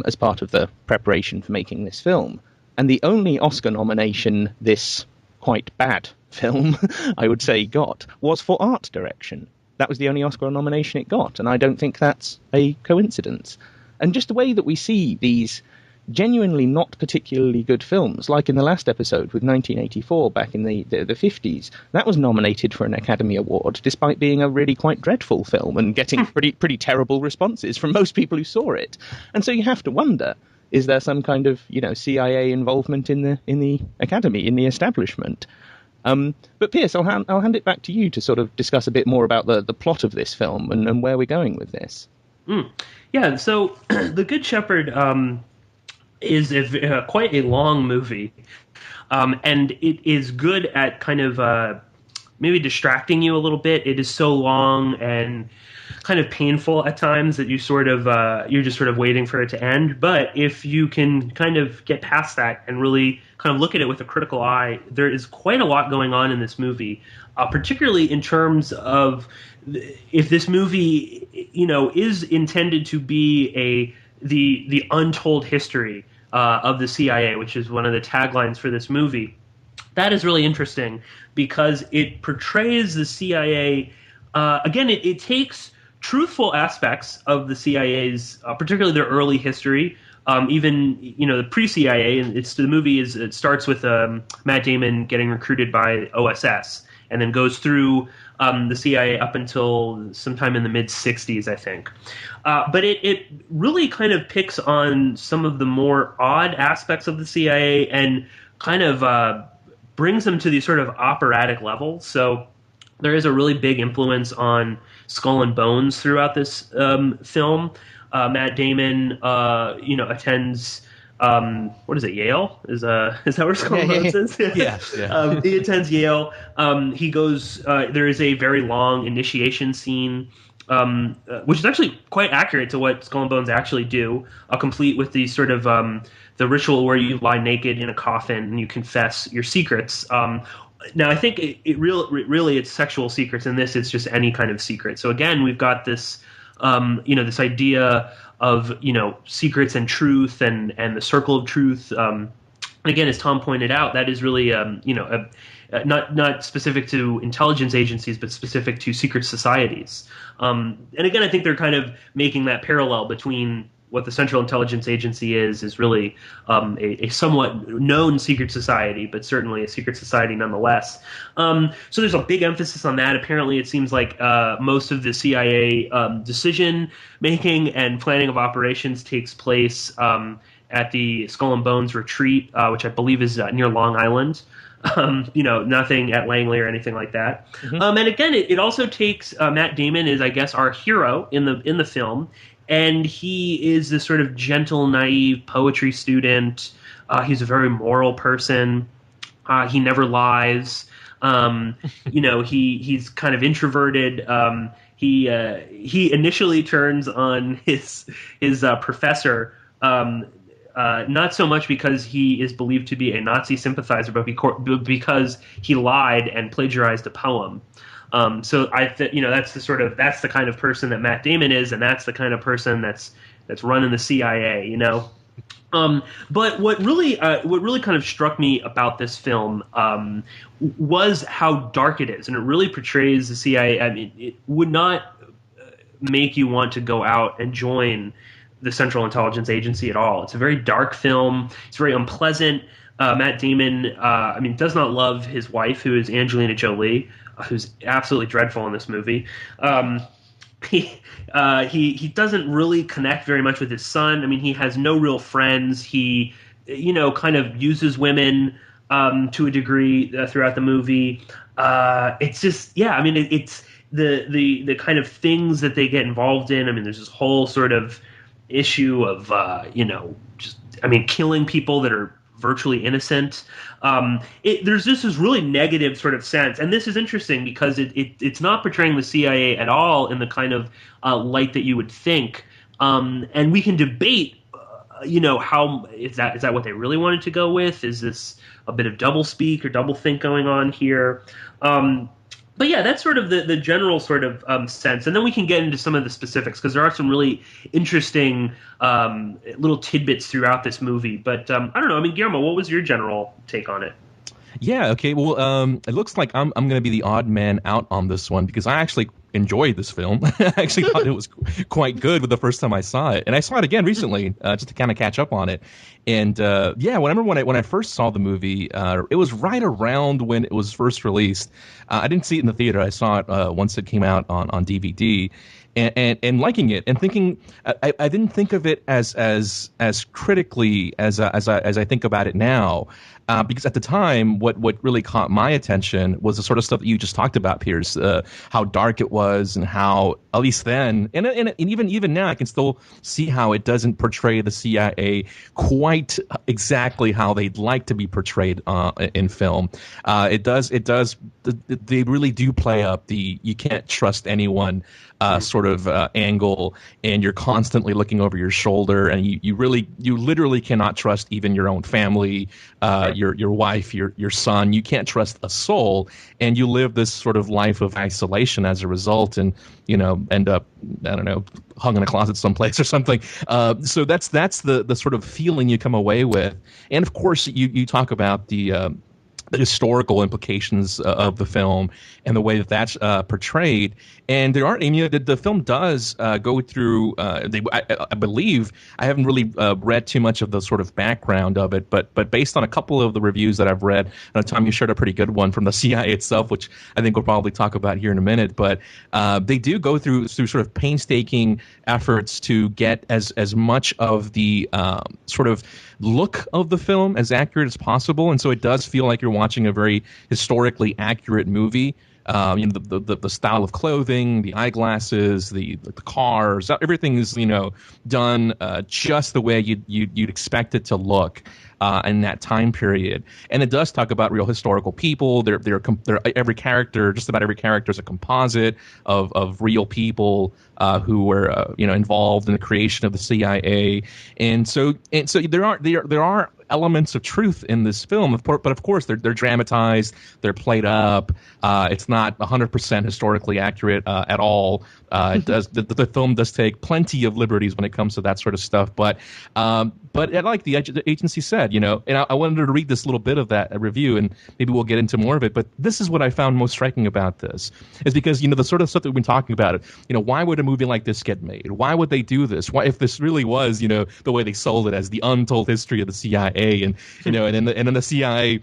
S9: as part of the preparation for making this film. And the only Oscar nomination this quite bad film, I would say, got was for art direction. That was the only Oscar nomination it got, and I don't think that's a coincidence. And just the way that we see these genuinely not particularly good films, like in the last episode with 1984 back in the 50s, that was nominated for an Academy Award despite being a really quite dreadful film and getting pretty terrible responses from most people who saw it. And so you have to wonder, is there some kind of CIA involvement in the Academy, in the establishment? But Piers, I'll hand it back to you to sort of discuss a bit more about the plot of this film and where we're going with this.
S7: Yeah, so The Good Shepherd is quite a long movie, and it is good at kind of maybe distracting you a little bit. It is so long and kind of painful at times that you're just sort of waiting for it to end. But if you can kind of get past that and really kind of look at it with a critical eye, there is quite a lot going on in this movie, particularly in terms of if this movie, is intended to be the untold history of the CIA, which is one of the taglines for this movie. That is really interesting because it portrays the CIA. Again, it takes truthful aspects of the CIA's, particularly their early history. Even the pre-CIA, and the movie it starts with Matt Damon getting recruited by OSS, and then goes through the CIA up until sometime in the mid '60s, I think. But it really kind of picks on some of the more odd aspects of the CIA and kind of brings them to these sort of operatic level. So there is a really big influence on Skull and Bones throughout this film. Matt Damon, attends what is it? Yale is that where Skull and Bones is?
S8: Yeah.
S7: He attends Yale. He goes. There is a very long initiation scene, which is actually quite accurate to what Skull and Bones actually do. Complete with the sort of the ritual where you lie naked in a coffin and you confess your secrets. Now, I think really it's sexual secrets. In this, it's just any kind of secret. So again, we've got this. This idea of secrets and truth and the circle of truth. Again, as Tom pointed out, that is really not specific to intelligence agencies, but specific to secret societies. And again, I think they're kind of making that parallel between what the Central Intelligence Agency is really a somewhat known secret society, but certainly a secret society nonetheless. So there's a big emphasis on that. Apparently, it seems like most of the CIA decision-making and planning of operations takes place at the Skull and Bones retreat, which I believe is near Long Island. Nothing at Langley or anything like that. Mm-hmm. And again, it also takes Matt Damon is, I guess, our hero in the film. And he is this sort of gentle, naive poetry student. He's a very moral person. He never lies. He's kind of introverted. He initially turns on his professor, not so much because he is believed to be a Nazi sympathizer, but because he lied and plagiarized a poem. So that's the kind of person that Matt Damon is, and that's the kind of person that's running the CIA, But what really kind of struck me about this film was how dark it is, and it really portrays the CIA. I mean, it would not make you want to go out and join the Central Intelligence Agency at all. It's a very dark film. It's very unpleasant. Matt Damon, does not love his wife, who is Angelina Jolie, who's absolutely dreadful in this movie. He doesn't really connect very much with his son. I mean, he has no real friends. He, kind of uses women to a degree throughout the movie. It's just, it's the kind of things that they get involved in. I mean, there's this whole sort of issue of, killing people that are virtually innocent. There's just this really negative sort of sense, and this is interesting because it's not portraying the CIA at all in the kind of light that you would think. And we can debate, how is that what they really wanted to go with? Is this a bit of double speak or double think going on here? But yeah, that's sort of the general sort of sense. And then we can get into some of the specifics because there are some really interesting little tidbits throughout this movie. But I don't know. I mean, Guillermo, what was your general take on it?
S8: Yeah, okay. Well, it looks like I'm going to be the odd man out on this one because I actually enjoyed this film. I actually thought it was quite good the first time I saw it. And I saw it again recently just to kind of catch up on it. And when I first saw the movie, it was right around when it was first released. I didn't see it in the theater. I saw it once it came out on DVD. And liking it and thinking, I didn't think of it as critically as I think about it now, because at the time, what really caught my attention was the sort of stuff that you just talked about, Piers, how dark it was, and how at least then, and even now, I can still see how it doesn't portray the CIA quite exactly how they'd like to be portrayed in film. It does. They really do play up the you can't trust anyone sort of angle, and you're constantly looking over your shoulder, and you literally cannot trust even your own family, your wife, your son. You can't trust a soul, and you live this sort of life of isolation as a result, and end up, I don't know, hung in a closet someplace or something. So that's the sort of feeling you come away with, and of course you talk about the the historical implications of the film and the way that that's portrayed. And there are, the film does go through. I believe I haven't really read too much of the sort of background of it, but based on a couple of the reviews that I've read, and Tom, you shared a pretty good one from the CIA itself, which I think we'll probably talk about here in a minute. But they do go through sort of painstaking efforts to get as much of the sort of look of the film as accurate as possible, and so it does feel like you're watching a very historically accurate movie. The style of clothing, the eyeglasses, the cars, everything is done just the way you'd expect it to look in that time period. And it does talk about real historical people. They're every character, just about every character, is a composite of real people who were involved in the creation of the CIA. And so there are elements of truth in this film, but of course they're dramatized, they're played up. It's not 100% historically accurate at all. The film does take plenty of liberties when it comes to that sort of stuff. But like the agency said, and I wanted to read this little bit of that review, and maybe we'll get into more of it. But this is what I found most striking about this, is because the sort of stuff that we've been talking about. Why would a movie like this get made? Why would they do this? Why, if this really was the way they sold it as the untold history of the CIA, and and then the CIA.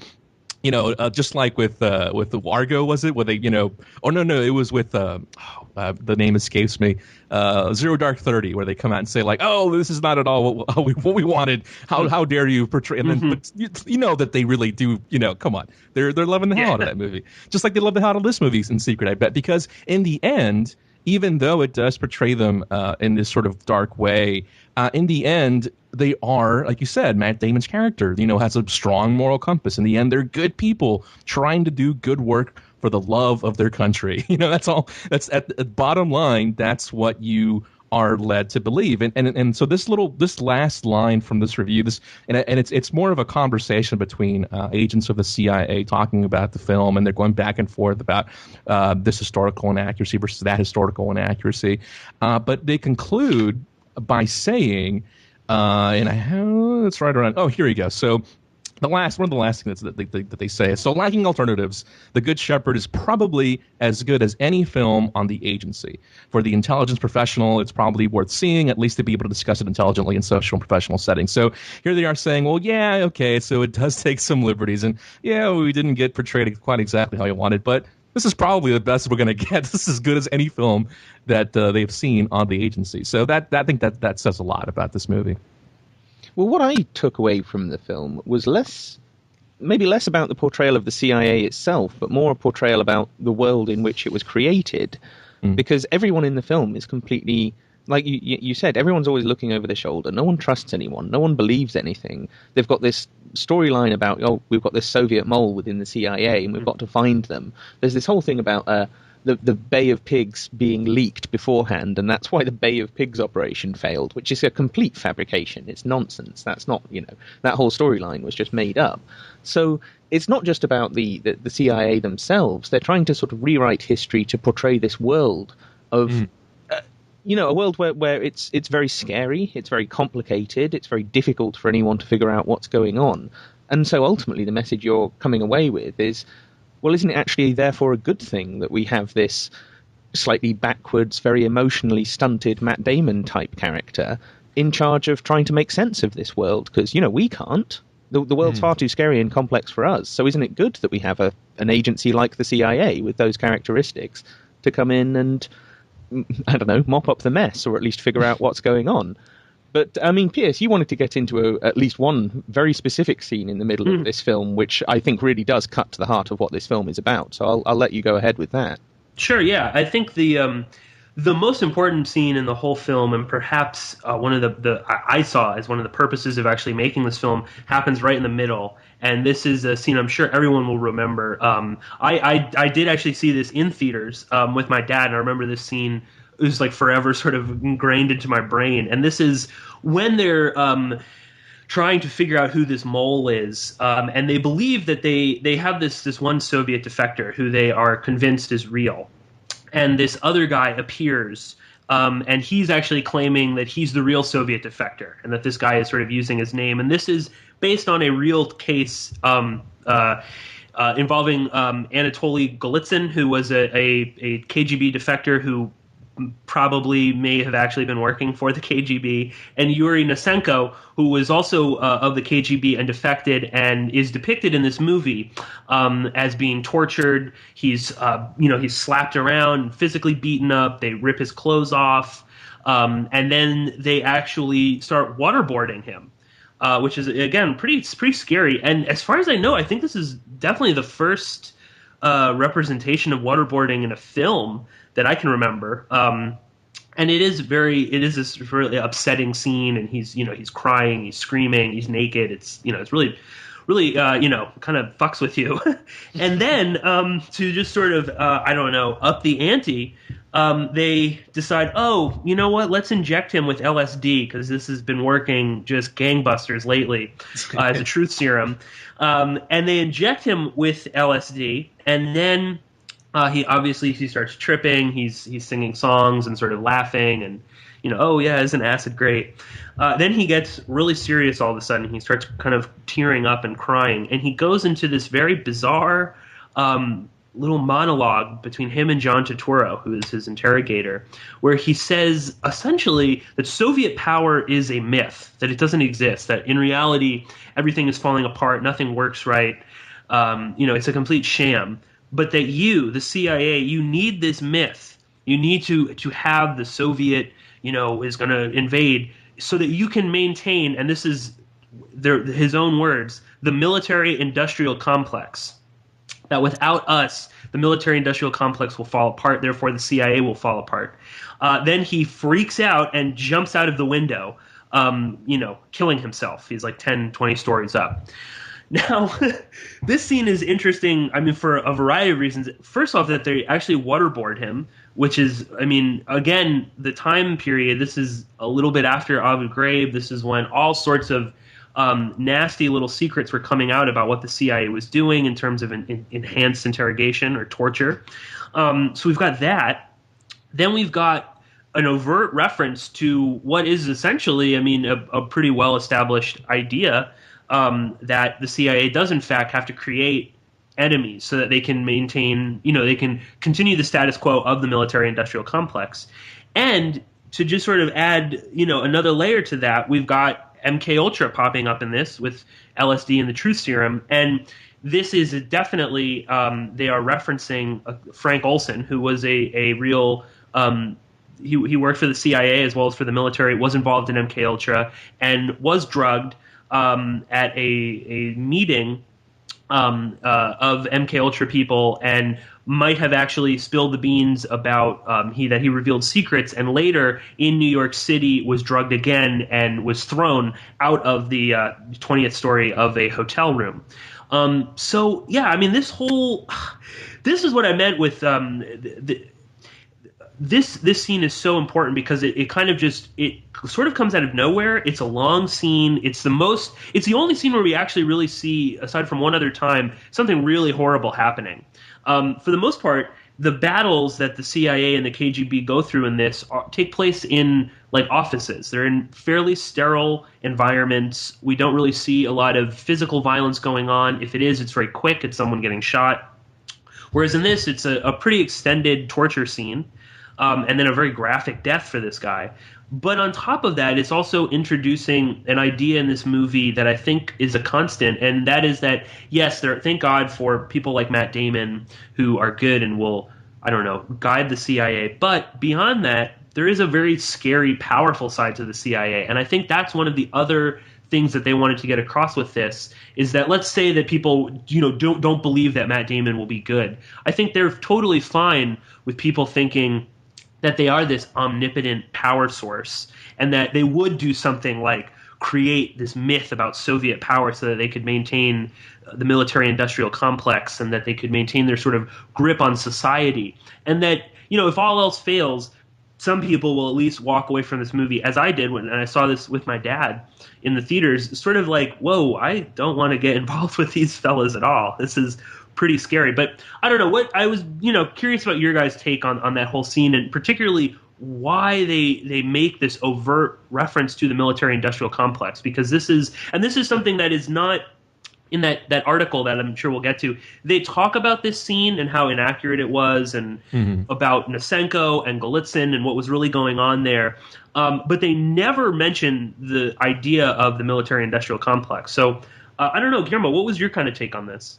S8: Just like with the Argo, was it? Where they, oh no, it was with the name escapes me. 0 Dark 30, where they come out and say like, oh, this is not at all what we wanted. How dare you portray? And then, but that they really do. Come on, they're loving the hell out of that movie, just like they love the hell out of this movie in secret. I bet, because in the end, even though it does portray them in this sort of dark way, in the end, they are, like you said, Matt Damon's character, has a strong moral compass. In the end, they're good people trying to do good work for the love of their country. That's all. That's at the bottom line. That's what you are led to believe. And so this last line from this review, it's more of a conversation between agents of the CIA talking about the film, and they're going back and forth about this historical inaccuracy versus that historical inaccuracy. But they conclude by saying, it's right around. Oh, here we go. So one of the last things that they say is, so lacking alternatives, The Good Shepherd is probably as good as any film on the agency. For the intelligence professional, it's probably worth seeing, at least to be able to discuss it intelligently in social and professional settings. So here they are saying, well, yeah, okay, so it does take some liberties, and yeah, we didn't get portrayed quite exactly how you wanted, but this is probably the best we're going to get. This is as good as any film that they've seen on the agency. So I think that says a lot about this movie.
S9: Well, what I took away from the film was maybe less about the portrayal of the CIA itself, but more a portrayal about the world in which it was created. Because everyone in the film is completely, like you said, everyone's always looking over their shoulder. No one trusts anyone. No one believes anything. They've got this storyline about, we've got this Soviet mole within the CIA and we've got to find them. There's this whole thing about the Bay of Pigs being leaked beforehand, and that's why the Bay of Pigs operation failed, which is a complete fabrication. It's nonsense. That's not, that whole storyline was just made up. So it's not just about the CIA themselves. They're trying to sort of rewrite history to portray this world of, a world where it's very scary, it's very complicated, it's very difficult for anyone to figure out what's going on. And so ultimately the message you're coming away with is, well, isn't it actually therefore a good thing that we have this slightly backwards, very emotionally stunted Matt Damon type character in charge of trying to make sense of this world? Because, we can't. The world's far too scary and complex for us. So isn't it good that we have an agency like the CIA with those characteristics to come in and, I don't know, mop up the mess, or at least figure out what's going on? But, I mean, Pierce, you wanted to get into at least one very specific scene in the middle of this film, which I think really does cut to the heart of what this film is about. So I'll let you go ahead with that.
S7: Sure, yeah. I think the most important scene in the whole film, and perhaps one of I saw as one of the purposes of actually making this film, happens right in the middle. And this is a scene I'm sure everyone will remember. I did actually see this in theaters with my dad, and I remember this scene. It was like forever sort of ingrained into my brain. And this is when they're trying to figure out who this mole is. And they believe that they have this one Soviet defector who they are convinced is real. And this other guy appears, and he's actually claiming that he's the real Soviet defector and that this guy is sort of using his name. And this is based on a real case involving Anatoly Golitsyn, who was a KGB defector who probably may have actually been working for the KGB, and Yuri Nasenko, who was also of the KGB and defected, and is depicted in this movie as being tortured. He's he's slapped around, physically beaten up. They rip his clothes off, and then they actually start waterboarding him, which is again pretty scary. And as far as I know, I think this is definitely the first representation of waterboarding in a film that I can remember. And it is this really upsetting scene, and he's crying, he's screaming, he's naked. It's really kind of fucks with you. And then to just sort of up the ante, they decide, oh, you know what? Let's inject him with LSD because this has been working just gangbusters lately as a truth serum. And they inject him with LSD, and then he starts tripping. He's singing songs and sort of laughing, and oh yeah, isn't acid great? Then he gets really serious all of a sudden. He starts kind of tearing up and crying, and he goes into this very bizarre little monologue between him and John Turturro, who is his interrogator, where he says essentially that Soviet power is a myth, that it doesn't exist, that in reality everything is falling apart, nothing works right, it's a complete sham. But that you, the CIA, you need this myth. You need to have the Soviet, is going to invade so that you can maintain, and this is his own words, the military-industrial complex. That without us, the military-industrial complex will fall apart, therefore the CIA will fall apart. Then he freaks out and jumps out of the window, killing himself. He's like 10, 20 stories up. Now, this scene is interesting, for a variety of reasons. First off, that they actually waterboard him, which is, again, the time period, this is a little bit after Abu Ghraib. This is when all sorts of nasty little secrets were coming out about what the CIA was doing in terms of enhanced interrogation or torture. So we've got that. Then we've got an overt reference to what is essentially, a pretty well-established idea, that the CIA does in fact have to create enemies so that they can maintain, they can continue the status quo of the military-industrial complex. And to just sort of add, another layer to that, we've got MK Ultra popping up in this with LSD and the truth serum. And this is definitely, they are referencing Frank Olson, who was a real, he worked for the CIA as well as for the military, was involved in MK Ultra, and was drugged at a meeting of MK Ultra people, and might have actually spilled the beans about that he revealed secrets, and later in New York City was drugged again and was thrown out of the 20th story of a hotel room. So yeah, this is what I meant with this scene is so important because it kind of just, it sort of comes out of nowhere. It's a long scene. It's the only scene where we actually really see, aside from one other time, something really horrible happening. For the most part, the battles that the CIA and the KGB go through in this take place in offices. They're in fairly sterile environments. We don't really see a lot of physical violence going on. If it is, it's very quick. It's someone getting shot. Whereas in this, it's a pretty extended torture scene. And then a very graphic death for this guy. But on top of that, it's also introducing an idea in this movie that I think is a constant, and that is that, yes, thank God for people like Matt Damon who are good and will, guide the CIA. But beyond that, there is a very scary, powerful side to the CIA. And I think that's one of the other things that they wanted to get across with this, is that let's say that people, don't believe that Matt Damon will be good. I think they're totally fine with people thinking that they are this omnipotent power source, and that they would do something like create this myth about Soviet power so that they could maintain the military-industrial complex, and that they could maintain their sort of grip on society. And that, if all else fails, some people will at least walk away from this movie, as I did when I saw this with my dad in the theaters, sort of like, whoa, I don't want to get involved with these fellas at all. This is pretty scary. But I don't know, what I was curious about your guys' take on that whole scene, and particularly why they make this overt reference to the military industrial complex, because this is something that is not in that article that I'm sure we'll get to, they talk about this scene and how inaccurate it was, and about Nosenko and Golitsyn and what was really going on there. But they never mention the idea of the military-industrial complex. So I don't know, Guillermo, what was your kind of take on this?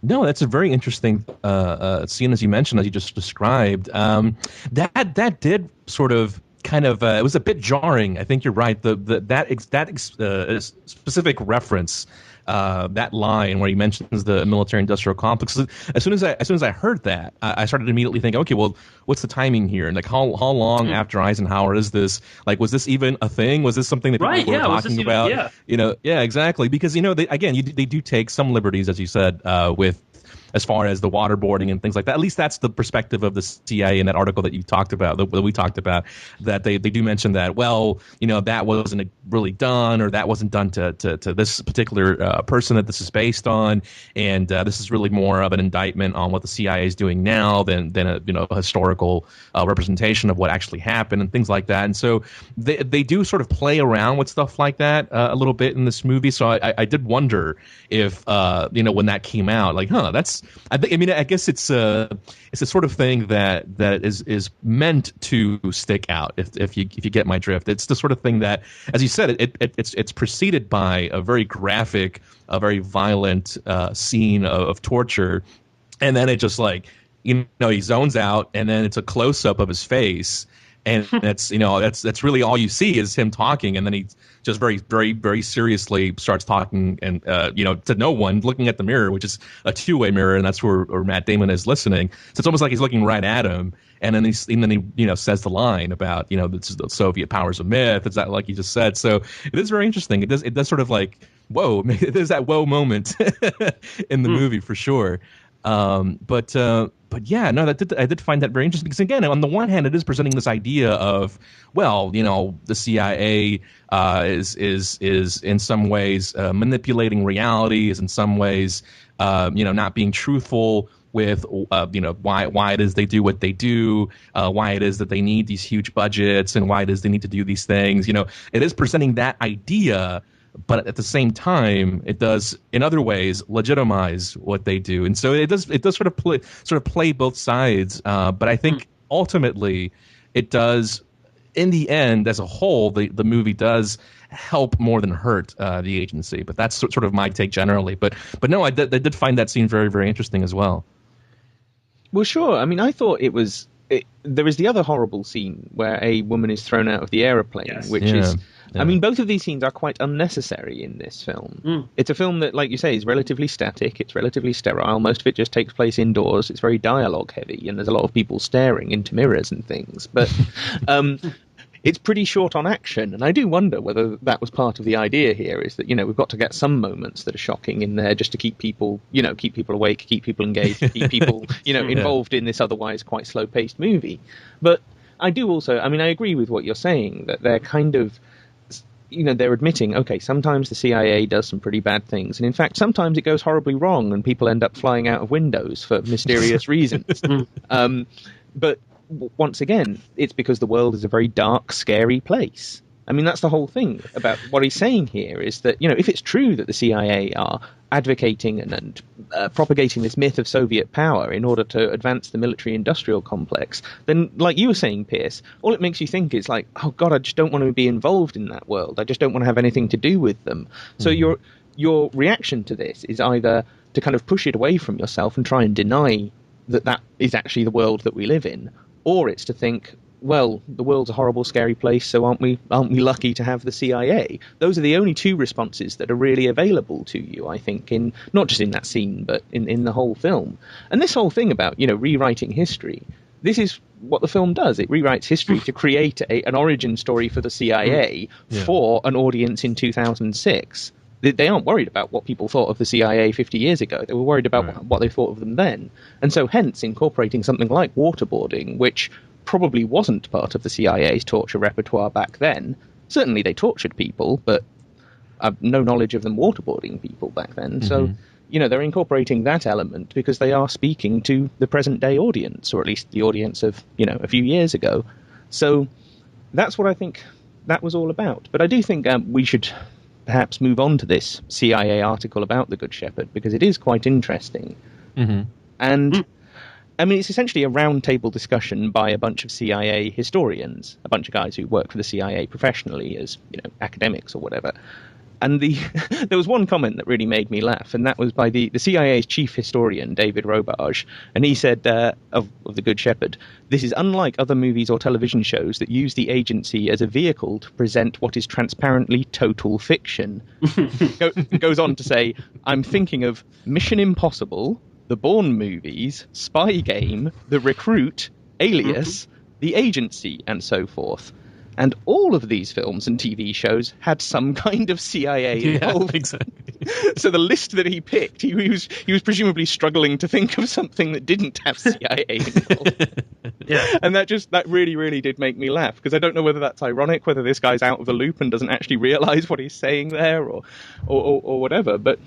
S8: No, that's a very interesting scene, as you mentioned, as you just described. That did sort of kind of it was a bit jarring. I think you're right. That specific reference, that line where he mentions the military-industrial complex. As soon as I heard that, I started immediately thinking, okay, well, what's the timing here? And like, how long after Eisenhower is this? Like, was this even a thing? Was this something that people were talking about?
S7: Yeah.
S8: Yeah, exactly. Because they do take some liberties, as you said, with as far as the waterboarding and things like that. At least that's the perspective of the CIA in that article that you talked about, that we talked about, that they do mention that, well, that wasn't really done, or that wasn't done to this particular person that this is based on, and this is really more of an indictment on what the CIA is doing now than a historical representation of what actually happened and things like that. And so they do sort of play around with stuff like that a little bit in this movie. So I did wonder if when that came out, like, I guess it's a sort of thing that is meant to stick out. If you get my drift, it's the sort of thing that, as you said, it's preceded by a very graphic, a very violent scene of torture, and then it just like he zones out, and then it's a close up of his face. And that's really all you see is him talking, and then he just very, very, very seriously starts talking, and to no one, looking at the mirror, which is a two-way mirror, and that's where Matt Damon is listening. So it's almost like he's looking right at him, and then he says the line about the Soviet power's a myth. It's that, like you just said. So it is very interesting. It does sort of like whoa. There's that whoa moment in the movie for sure. But yeah, no, I did find that very interesting, because again, on the one hand, it is presenting this idea of, well, the CIA is in some ways manipulating reality, is in some ways not being truthful with why it is they do what they do, why it is that they need these huge budgets, and why it is they need to do these things. It is presenting that idea. But at the same time, it does, in other ways, legitimize what they do, and so it does sort of play both sides. But I think ultimately, it does, in the end, as a whole, the movie does help more than hurt the agency. But that's sort of my take generally. But no, I did find that scene very, very interesting as well.
S9: Well, sure. I mean, I thought there is the other horrible scene where a woman is thrown out of the aeroplane, which is. Yeah. I mean, both of these scenes are quite unnecessary in this film. It's a film that, like you say, is relatively static. It's relatively sterile. Most of it just takes place indoors. It's very dialogue heavy, and there's a lot of people staring into mirrors and things. But it's pretty short on action, and I do wonder whether that was part of the idea here, is that, we've got to get some moments that are shocking in there just to keep people awake, keep people engaged, keep people, involved in this otherwise quite slow-paced movie. But I do also, I agree with what you're saying, that they're kind of, they're admitting, okay, sometimes the CIA does some pretty bad things. And in fact, sometimes it goes horribly wrong and people end up flying out of windows for mysterious reasons. But once again, it's because the world is a very dark, scary place. That's the whole thing about what he's saying here, is that, if it's true that the CIA are advocating and propagating this myth of Soviet power in order to advance the military-industrial complex, then, like you were saying, Pierce, all it makes you think is like, oh God, I just don't want to be involved in that world. I just don't want to have anything to do with them. So your reaction to this is either to kind of push it away from yourself and try and deny that is actually the world that we live in, or it's to think, well, the world's a horrible, scary place, so aren't we lucky to have the CIA? Those are the only two responses that are really available to you, I think, in not just in that scene, but in the whole film. And this whole thing about, rewriting history, this is what the film does. It rewrites history to create an origin story for the CIA for an audience in 2006. They aren't worried about what people thought of the CIA 50 years ago. They were worried about what they thought of them then. And so hence incorporating something like waterboarding, which probably wasn't part of the CIA's torture repertoire back then. Certainly they tortured people, but I've no knowledge of them waterboarding people back then. So, they're incorporating that element because they are speaking to the present day audience, or at least the audience of, a few years ago. So that's what I think that was all about. But I do think we should perhaps move on to this CIA article about the Good Shepherd, because it is quite interesting.
S8: Mm-hmm.
S9: And I mean, it's essentially a roundtable discussion by a bunch of CIA historians, a bunch of guys who work for the CIA professionally as, academics or whatever. And there was one comment that really made me laugh, and that was by the CIA's chief historian, David Robage, and he said of The Good Shepherd, "This is unlike other movies or television shows that use the agency as a vehicle to present what is transparently total fiction." Goes on to say, "I'm thinking of Mission Impossible, the Bourne movies, Spy Game, The Recruit, Alias, The Agency, and so forth. And all of these films and TV shows had some kind of CIA involved."
S8: Yeah, exactly.
S9: So the list that he picked, he was presumably struggling to think of something that didn't have CIA involved.
S7: Yeah.
S9: And that really, really did make me laugh, because I don't know whether that's ironic, whether this guy's out of the loop and doesn't actually realize what he's saying there, or whatever. But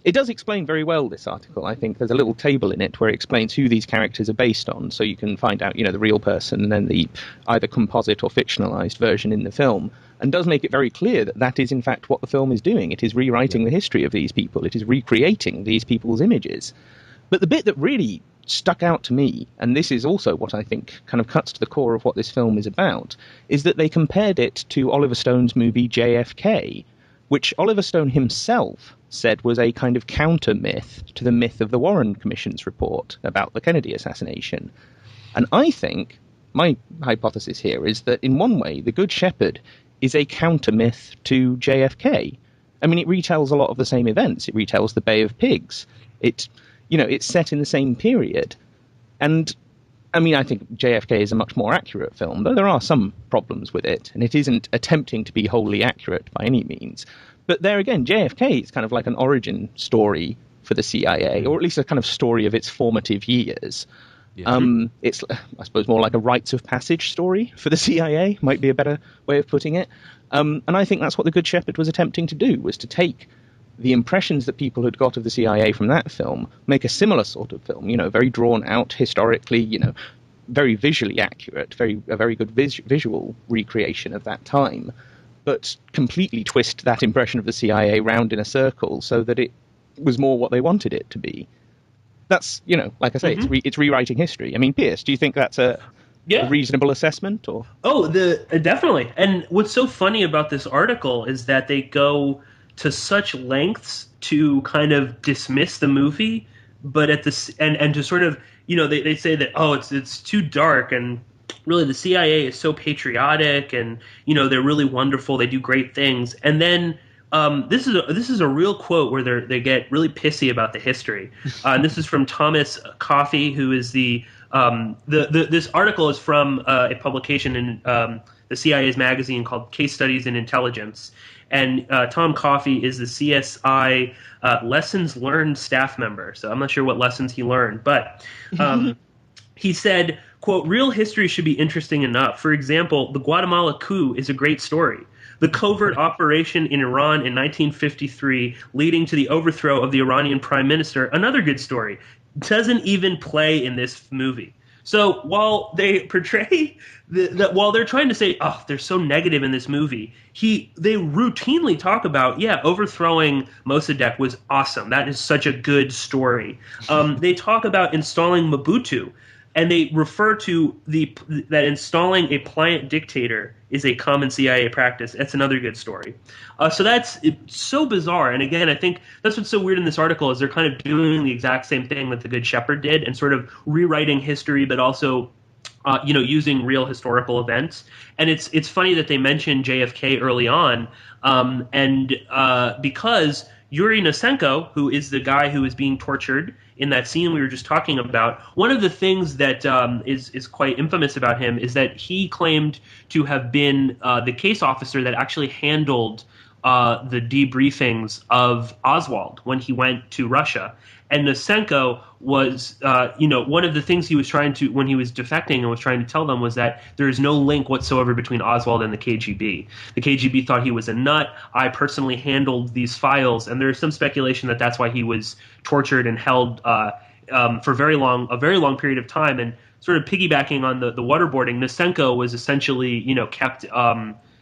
S9: it does explain very well, this article. I think there's a little table in it where it explains who these characters are based on, so you can find out, the real person and then the either composite or fictionalized version in the film, and does make it very clear that that is in fact what the film is doing. It is rewriting the history of these people. It is recreating these people's images. But the bit that really stuck out to me, and this is also what I think kind of cuts to the core of what this film is about, is that they compared it to Oliver Stone's movie JFK, which Oliver Stone himself said was a kind of counter-myth to the myth of the Warren Commission's report about the Kennedy assassination. And I think my hypothesis here is that in one way, The Good Shepherd is a counter-myth to JFK. I mean, it retells a lot of the same events. It retells the Bay of Pigs. It's set in the same period. And, I mean, I think JFK is a much more accurate film, though there are some problems with it, and it isn't attempting to be wholly accurate by any means. But there again, JFK is kind of like an origin story for the CIA, or at least a kind of story of its formative years. Yeah. It's, I suppose, more like a rites of passage story for the CIA, might be a better way of putting it. And I think that's what The Good Shepherd was attempting to do, was to take the impressions that people had got of the CIA from that film, make a similar sort of film, very drawn out historically, very visually accurate, a very good visual recreation of that time, but completely twist that impression of the CIA round in a circle so that it was more what they wanted it to be. That's, like I say, it's rewriting history. I mean, Pierce, do you think that's a reasonable assessment? Or
S7: Definitely. And what's so funny about this article is that they go to such lengths to kind of dismiss the movie, but at this and to sort of, they say that, it's too dark, and really the CIA is so patriotic, and they're really wonderful, they do great things, and then this is a real quote where they get really pissy about the history. And this is from Thomas Coffey, who is this article is from a publication in the CIA's magazine called Case Studies in Intelligence. And Tom Coffey is the CSI lessons learned staff member. So I'm not sure what lessons he learned, but he said, quote, "Real history should be interesting enough. For example, the Guatemala coup is a great story. The covert operation in Iran in 1953 leading to the overthrow of the Iranian prime minister, another good story, doesn't even play in this movie." So while they portray while they're trying to say, they're so negative in this movie, they routinely talk about, overthrowing Mossadegh was awesome. That is such a good story. They talk about installing Mobutu, and they refer to that installing a pliant dictator is a common CIA practice. That's another good story. So it's so bizarre. And again, I think that's what's so weird in this article is they're kind of doing the exact same thing that The Good Shepherd did, and sort of rewriting history, but also using real historical events. And it's funny that they mentioned JFK early on, because Yuri Nosenko, who is the guy who is being tortured in that scene we were just talking about, one of the things that is quite infamous about him is that he claimed to have been the case officer that actually handled the debriefings of Oswald when he went to Russia. And Nosenko was, one of the things he was trying to, when he was defecting and was trying to tell them, was that there is no link whatsoever between Oswald and the KGB. The KGB thought he was a nut. I personally handled these files, and there's some speculation that that's why he was tortured and held for a very long period of time. And sort of piggybacking on the waterboarding, Nosenko was essentially, kept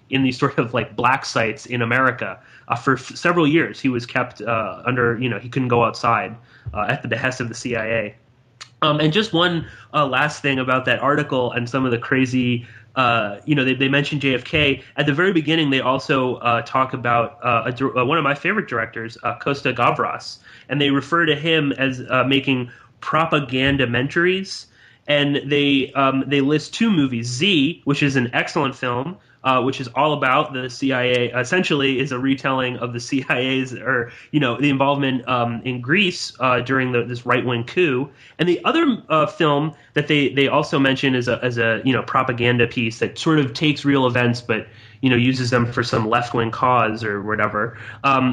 S7: in these sort of like black sites in America. For several years, he was kept under, he couldn't go outside at the behest of the CIA. And just one last thing about that article and some of the crazy, they mentioned JFK. At the very beginning, they also talk about one of my favorite directors, Costa Gavras, and they refer to him as making propagandamentaries. And they list 2 movies, Z, which is an excellent film, which is all about the CIA, essentially is a retelling of the CIA's, or, the involvement in Greece during this right-wing coup. And the other film that they also mention as a propaganda piece that sort of takes real events but, uses them for some left-wing cause or whatever,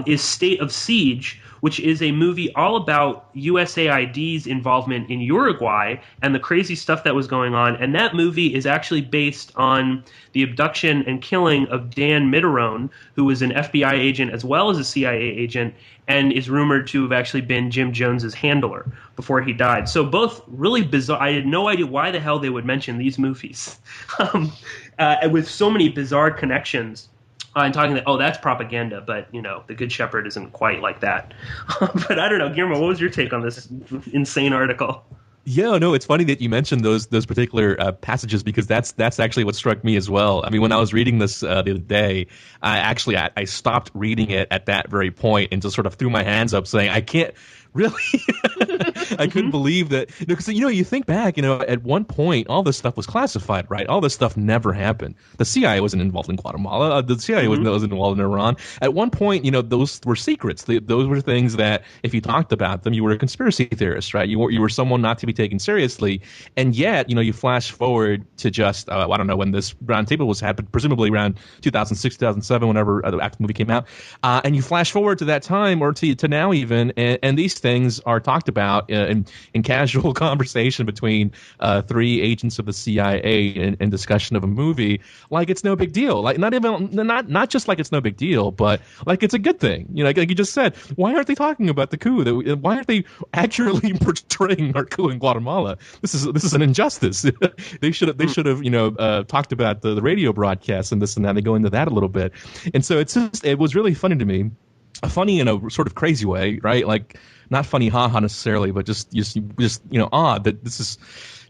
S7: is State of Siege, which is a movie all about USAID's involvement in Uruguay and the crazy stuff that was going on. And that movie is actually based on the abduction and killing of Dan Mitterrone, who was an FBI agent as well as a CIA agent, and is rumored to have actually been Jim Jones's handler before he died. So both really bizarre. I had no idea why the hell they would mention these movies with so many bizarre connections. And talking that, that's propaganda, but, The Good Shepherd isn't quite like that. But I don't know, Guillermo, what was your take on this insane article?
S8: Yeah, no, it's funny that you mentioned those particular passages, because that's actually what struck me as well. I mean, when I was reading this the other day, I stopped reading it at that very point and just sort of threw my hands up saying, I can't really. I couldn't believe that, because you think back, at one point all this stuff was classified, right? All this stuff never happened. The CIA wasn't involved in Guatemala. The CIA wasn't involved in Iran. At one point, those were secrets. Those were things that if you talked about them, you were a conspiracy theorist, right? You were someone not to be taken seriously. And yet, you flash forward to just I don't know when this roundtable was happened, presumably around 2006, 2007, whenever the actual movie came out, and you flash forward to that time or to now even, and these things are talked about in casual conversation between 3 agents of the CIA in discussion of a movie, like it's no big deal. Like not just like it's no big deal, but like it's a good thing. Like you just said, why aren't they talking about the coup? Why aren't they accurately portraying our coup in Guatemala? This is an injustice. They should have talked about the radio broadcast and this and that. They go into that a little bit, and so it was really funny to me. Funny in a sort of crazy way, right? Like not funny haha necessarily, but just odd that this is,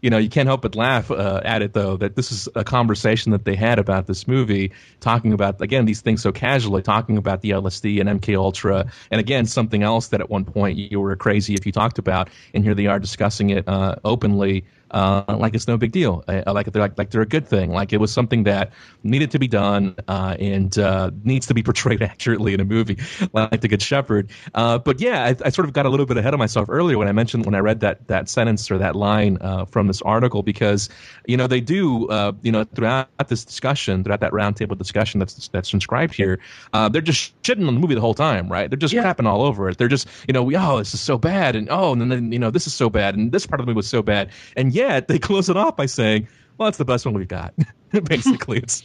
S8: you can't help but laugh at it, though, that this is a conversation that they had about this movie, talking about, again, these things so casually, talking about the LSD and MK Ultra, and again, something else that at one point you were crazy if you talked about, and here they are discussing it openly. Like it's no big deal. Like they're a good thing. Like it was something that needed to be done and needs to be portrayed accurately in a movie, like The Good Shepherd. But yeah, I sort of got a little bit ahead of myself earlier when I read that sentence or that line from this article, because they do throughout this discussion, throughout that roundtable discussion that's inscribed here, they're just shitting on the movie the whole time, right? They're just crapping all over it. They're just this is so bad, and then this is so bad, and this part of the movie was so bad, and yet they close it off by saying, well, it's the best one we've got. Basically, it's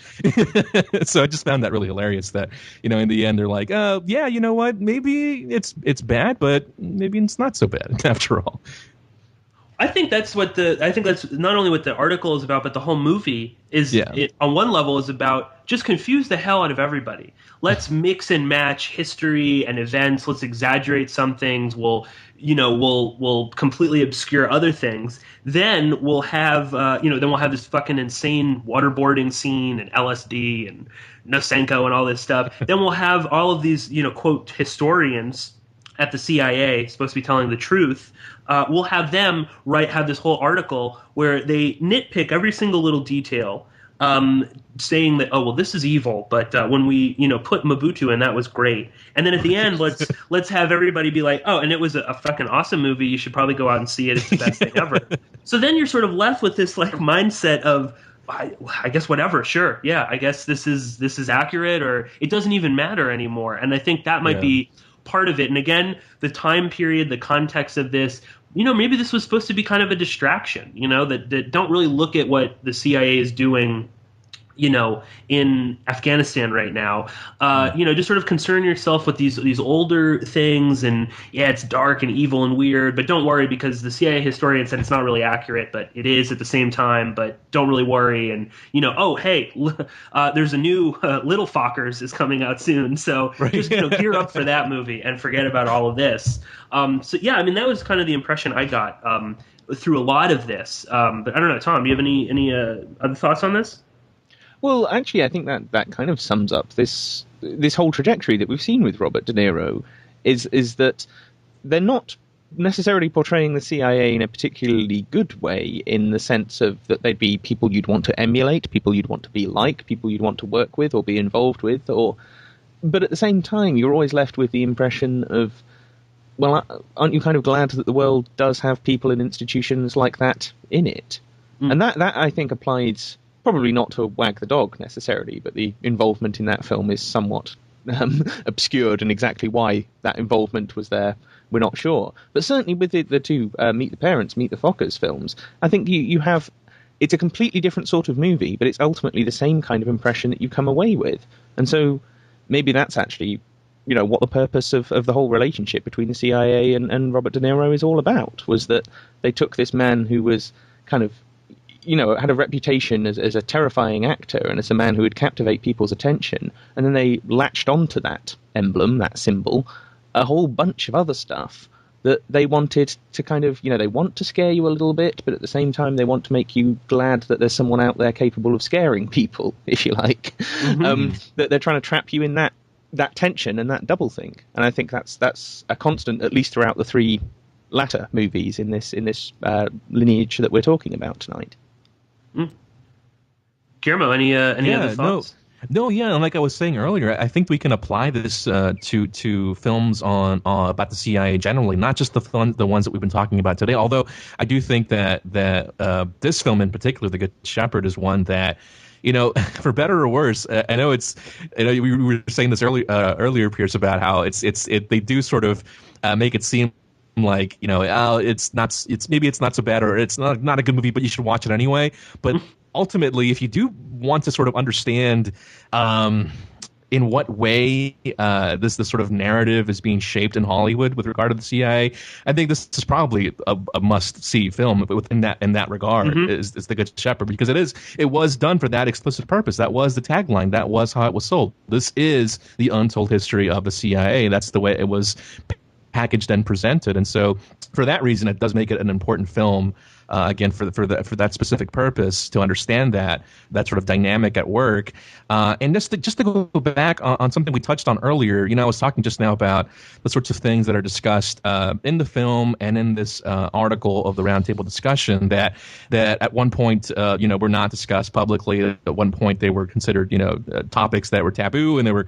S8: so I just found that really hilarious that, in the end, they're like, you know what? Maybe it's bad, but maybe it's not so bad after all.
S7: I think that's not only what the article is about, but the whole movie is, on one level, is about just confuse the hell out of everybody. Let's mix and match history and events. Let's exaggerate some things. We'll completely obscure other things. Then we'll have, this fucking insane waterboarding scene and LSD and Nosenko and all this stuff. Then we'll have all of these, quote, historians at the CIA supposed to be telling the truth. We'll have them have this whole article where they nitpick every single little detail, saying that, this is evil, but when we put Mobutu in, that was great. And then at the end, let's have everybody be like, and it was a fucking awesome movie. You should probably go out and see it. It's the best thing ever. So then you're sort of left with this mindset of, I guess whatever, sure, yeah, I guess this is accurate, or it doesn't even matter anymore. And I think that might be part of it. And again, the time period, the context of this, maybe this was supposed to be kind of a distraction, that don't really look at what the CIA is doing, in Afghanistan right now. Just sort of concern yourself with these older things, and yeah, it's dark and evil and weird, but don't worry because the CIA historian said it's not really accurate, but it is at the same time. But don't really worry, and there's a new Little Fockers is coming out soon, so just gear up for that movie and forget about all of this. That was kind of the impression I got through a lot of this. But I don't know, Tom, do you have any other thoughts on this?
S9: Well, actually, I think that kind of sums up this whole trajectory that we've seen with Robert De Niro, is that they're not necessarily portraying the CIA in a particularly good way, in the sense of that they'd be people you'd want to emulate, people you'd want to be like, people you'd want to work with or be involved with, but at the same time, you're always left with the impression of, well, aren't you kind of glad that the world does have people and institutions like that in it? And that I think applies probably not to Wag the Dog necessarily, but the involvement in that film is somewhat obscured, and exactly why that involvement was there, we're not sure. But certainly with the two Meet the Parents, Meet the Fockers films, I think you have, it's a completely different sort of movie, but it's ultimately the same kind of impression that you come away with. And so maybe that's actually, what the purpose of the whole relationship between the CIA and Robert De Niro is all about, was that they took this man who was kind of, had a reputation as a terrifying actor and as a man who would captivate people's attention, and then they latched onto that emblem, that symbol, a whole bunch of other stuff that they wanted to kind of, they want to scare you a little bit, but at the same time they want to make you glad that there's someone out there capable of scaring people, if you like. That they're trying to trap you in that tension and that double thing. And I think that's a constant, at least throughout the three latter movies in this lineage that we're talking about tonight.
S7: Guillermo, any other thoughts?
S8: No, and like I was saying earlier, I think we can apply this to films on about the CIA generally, not just the ones that we've been talking about today. Although I do think that this film in particular, The Good Shepherd, is one that, for better or worse, I know we were saying this earlier, Pierce, about how they do sort of make it seem like, it's not so bad, or it's not a good movie, but you should watch it anyway. But ultimately, if you do want to sort of understand in what way this sort of narrative is being shaped in Hollywood with regard to the CIA, I think this is probably a must-see film in that regard. Is The Good Shepherd, because it was done for that explicit purpose. That was the tagline. That was how it was sold. This is the untold history of the CIA. That's the way it was packaged and presented, and so for that reason, it does make it an important film. Again, for that specific purpose, to understand that sort of dynamic at work, and just to go back on something we touched on earlier. I was talking just now about the sorts of things that are discussed in the film and in this article of the roundtable discussion that at one point were not discussed publicly. At one point, they were considered topics that were taboo, and they were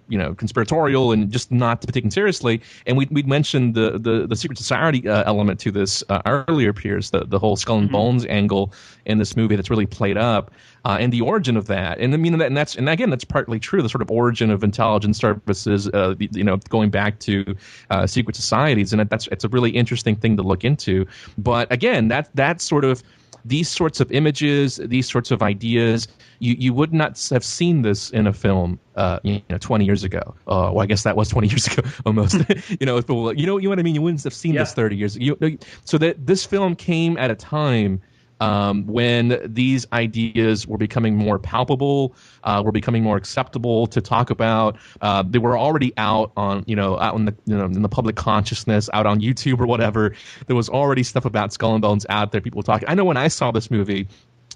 S8: conspiratorial and just not to be taken seriously. And we mentioned the secret society element to this earlier, Piers. The whole skull and bones angle in this movie that's really played up, and the origin of that, and I mean that's partly true. The sort of origin of intelligence services, going back to secret societies, and it's a really interesting thing to look into. But again, that's sort of these sorts of images, these sorts of ideas. You would not have seen this in a film, 20 years ago. Well, I guess that was 20 years ago almost. You know what I mean? You wouldn't have seen this 30 years ago. So that this film came at a time when these ideas were becoming more palpable, were becoming more acceptable to talk about. They were already out on, out in the public consciousness, out on YouTube or whatever. There was already stuff about Skull and Bones out there. People were talking. I know when I saw this movie,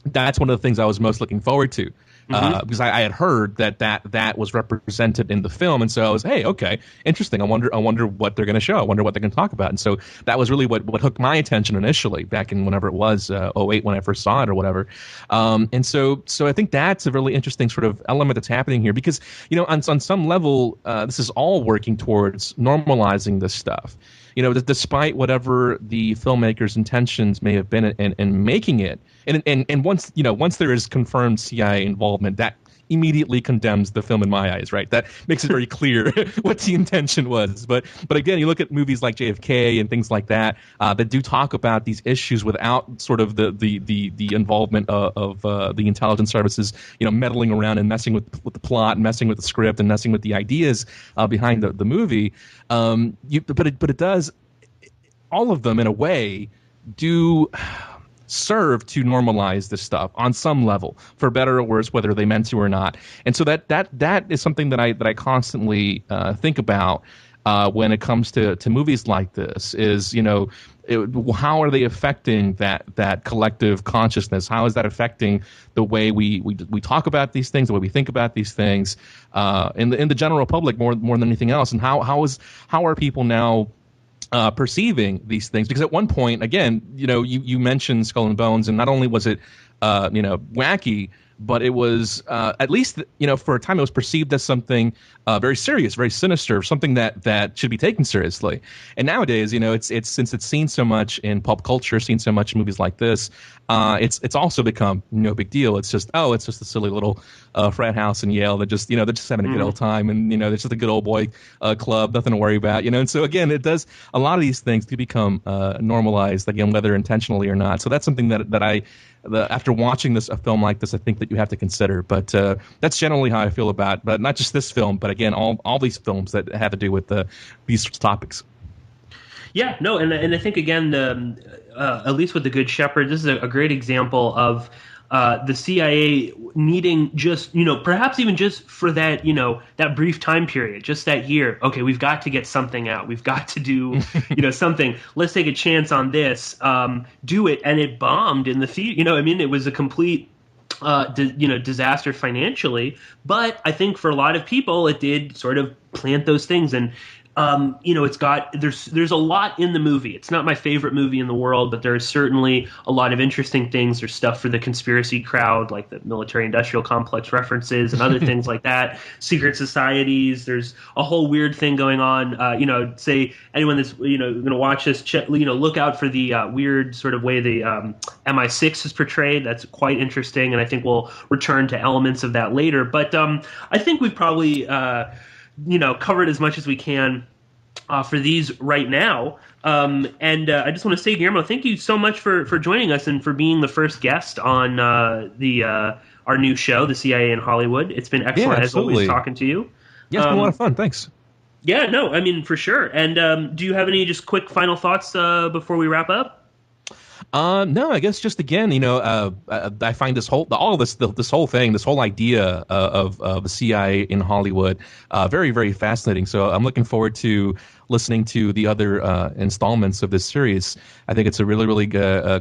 S8: that's one of the things I was most looking forward to. Because I had heard that was represented in the film, and so I was, hey, okay, interesting. I wonder what they're going to show. I wonder what they're going to talk about. And so that was really what hooked my attention initially, back in whenever it was 2008 when I first saw it or whatever. And so I think that's a really interesting sort of element that's happening here, because on some level this is all working towards normalizing this stuff. Despite whatever the filmmaker's intentions may have been in making it, and once there is confirmed CIA involvement, that immediately condemns the film in my eyes, right? That makes it very clear what the intention was. But again, you look at movies like JFK and things like that that do talk about these issues without sort of the involvement of the intelligence services, meddling around and messing with the plot and messing with the script and messing with the ideas behind the movie. But it does, all of them in a way do serve to normalize this stuff on some level, for better or worse, whether they meant to or not. And so that is something that I constantly think about when it comes to movies like this. Is how are they affecting that collective consciousness? How is that affecting the way we talk about these things, the way we think about these things in the general public more than anything else? And how are people now perceiving these things? Because at one point, again, you mentioned Skull and Bones, and not only was it wacky, but it was at least for a time it was perceived as something very serious, very sinister, something that should be taken seriously. And nowadays, it's since it's seen so much in pop culture, seen so much in movies like this, it's also become no big deal. It's just a silly little frat house in Yale that they're just having a good old time, and it's just a good old boy club, nothing to worry about, And so again, it does, a lot of these things do become normalized, again, whether intentionally or not. So that's something that after watching a film like this, I think that you have to consider. But that's generally how I feel about, but not just this film, but again, all these films that have to do with these topics.
S7: Yeah, no, and I think again, at least with The Good Shepherd, this is a great example of the CIA needing just, perhaps even just for that, that brief time period, just that year. Okay, we've got to get something out. We've got to do, something. Let's take a chance on this. Do it, and it bombed in the theater. It was a complete disaster financially, but I think for a lot of people, it did sort of plant those things. And there's a lot in the movie. It's not my favorite movie in the world, but there's certainly a lot of interesting things. There's stuff for the conspiracy crowd, like the military-industrial complex references and other things like that. Secret societies. There's a whole weird thing going on. Say anyone that's going to watch this, look out for the weird sort of way the MI6 is portrayed. That's quite interesting, and I think we'll return to elements of that later. But I think we've probably covered as much as we can for these right now. And I just want to say, Guillermo, thank you so much for joining us and for being the first guest on our new show, The CIA in Hollywood. It's been excellent, as always, talking to you.
S8: Yeah, it's been a lot of fun. Thanks.
S7: Yeah, no, for sure. And do you have any just quick final thoughts before we wrap up?
S8: No, I guess just again, I find this whole thing, this whole idea of the CIA in Hollywood, very, very fascinating. So I'm looking forward to listening to the other installments of this series. I think it's a really, really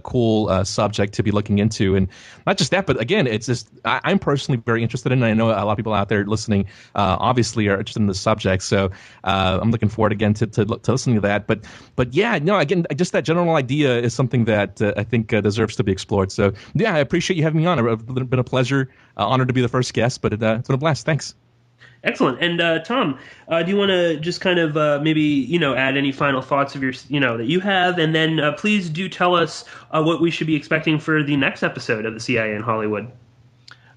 S8: cool subject to be looking into. And not just that, but again, it's just, I'm personally very interested in it. I know a lot of people out there listening obviously are interested in the subject. So I'm looking forward again to listening to that. But yeah, no, again, just that general idea is something that I think deserves to be explored. So yeah, I appreciate you having me on. It's been a pleasure, honored to be the first guest, but it's been a blast. Thanks.
S7: Excellent. And Tom, do you want to just kind of maybe add any final thoughts of your that you have, and then please do tell us what we should be expecting for the next episode of the CIA in Hollywood.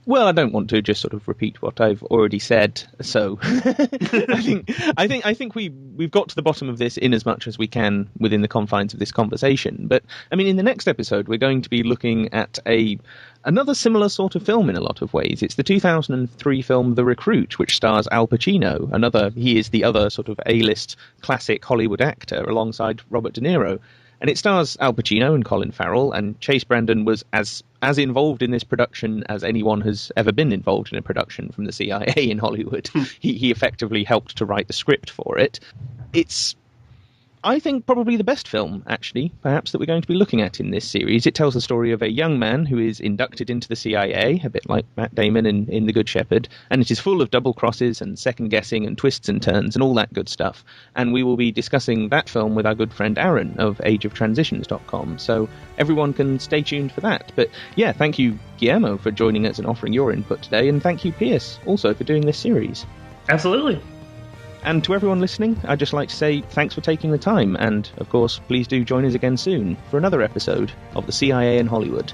S9: Well, I don't want to just sort of repeat what I've already said. So I think we've got to the bottom of this in as much as we can within the confines of this conversation. But in the next episode, we're going to be looking at another similar sort of film in a lot of ways. It's the 2003 film The Recruit, which stars Al Pacino. He is the other sort of A-list classic Hollywood actor alongside Robert De Niro. And it stars Al Pacino and Colin Farrell, and Chase Brandon was as involved in this production as anyone has ever been involved in a production from the CIA in Hollywood. He effectively helped to write the script for it. It's, I think, probably the best film, actually, perhaps, that we're going to be looking at in this series. It tells the story of a young man who is inducted into the CIA, a bit like Matt Damon in The Good Shepherd, and it is full of double crosses and second-guessing and twists and turns and all that good stuff. And we will be discussing that film with our good friend Aaron of ageoftransitions.com, so everyone can stay tuned for that. But yeah, thank you, Guillermo, for joining us and offering your input today, and thank you, Pierce, also for doing this series.
S7: Absolutely.
S9: And to everyone listening, I'd just like to say thanks for taking the time, and, of course, please do join us again soon for another episode of the CIA in Hollywood.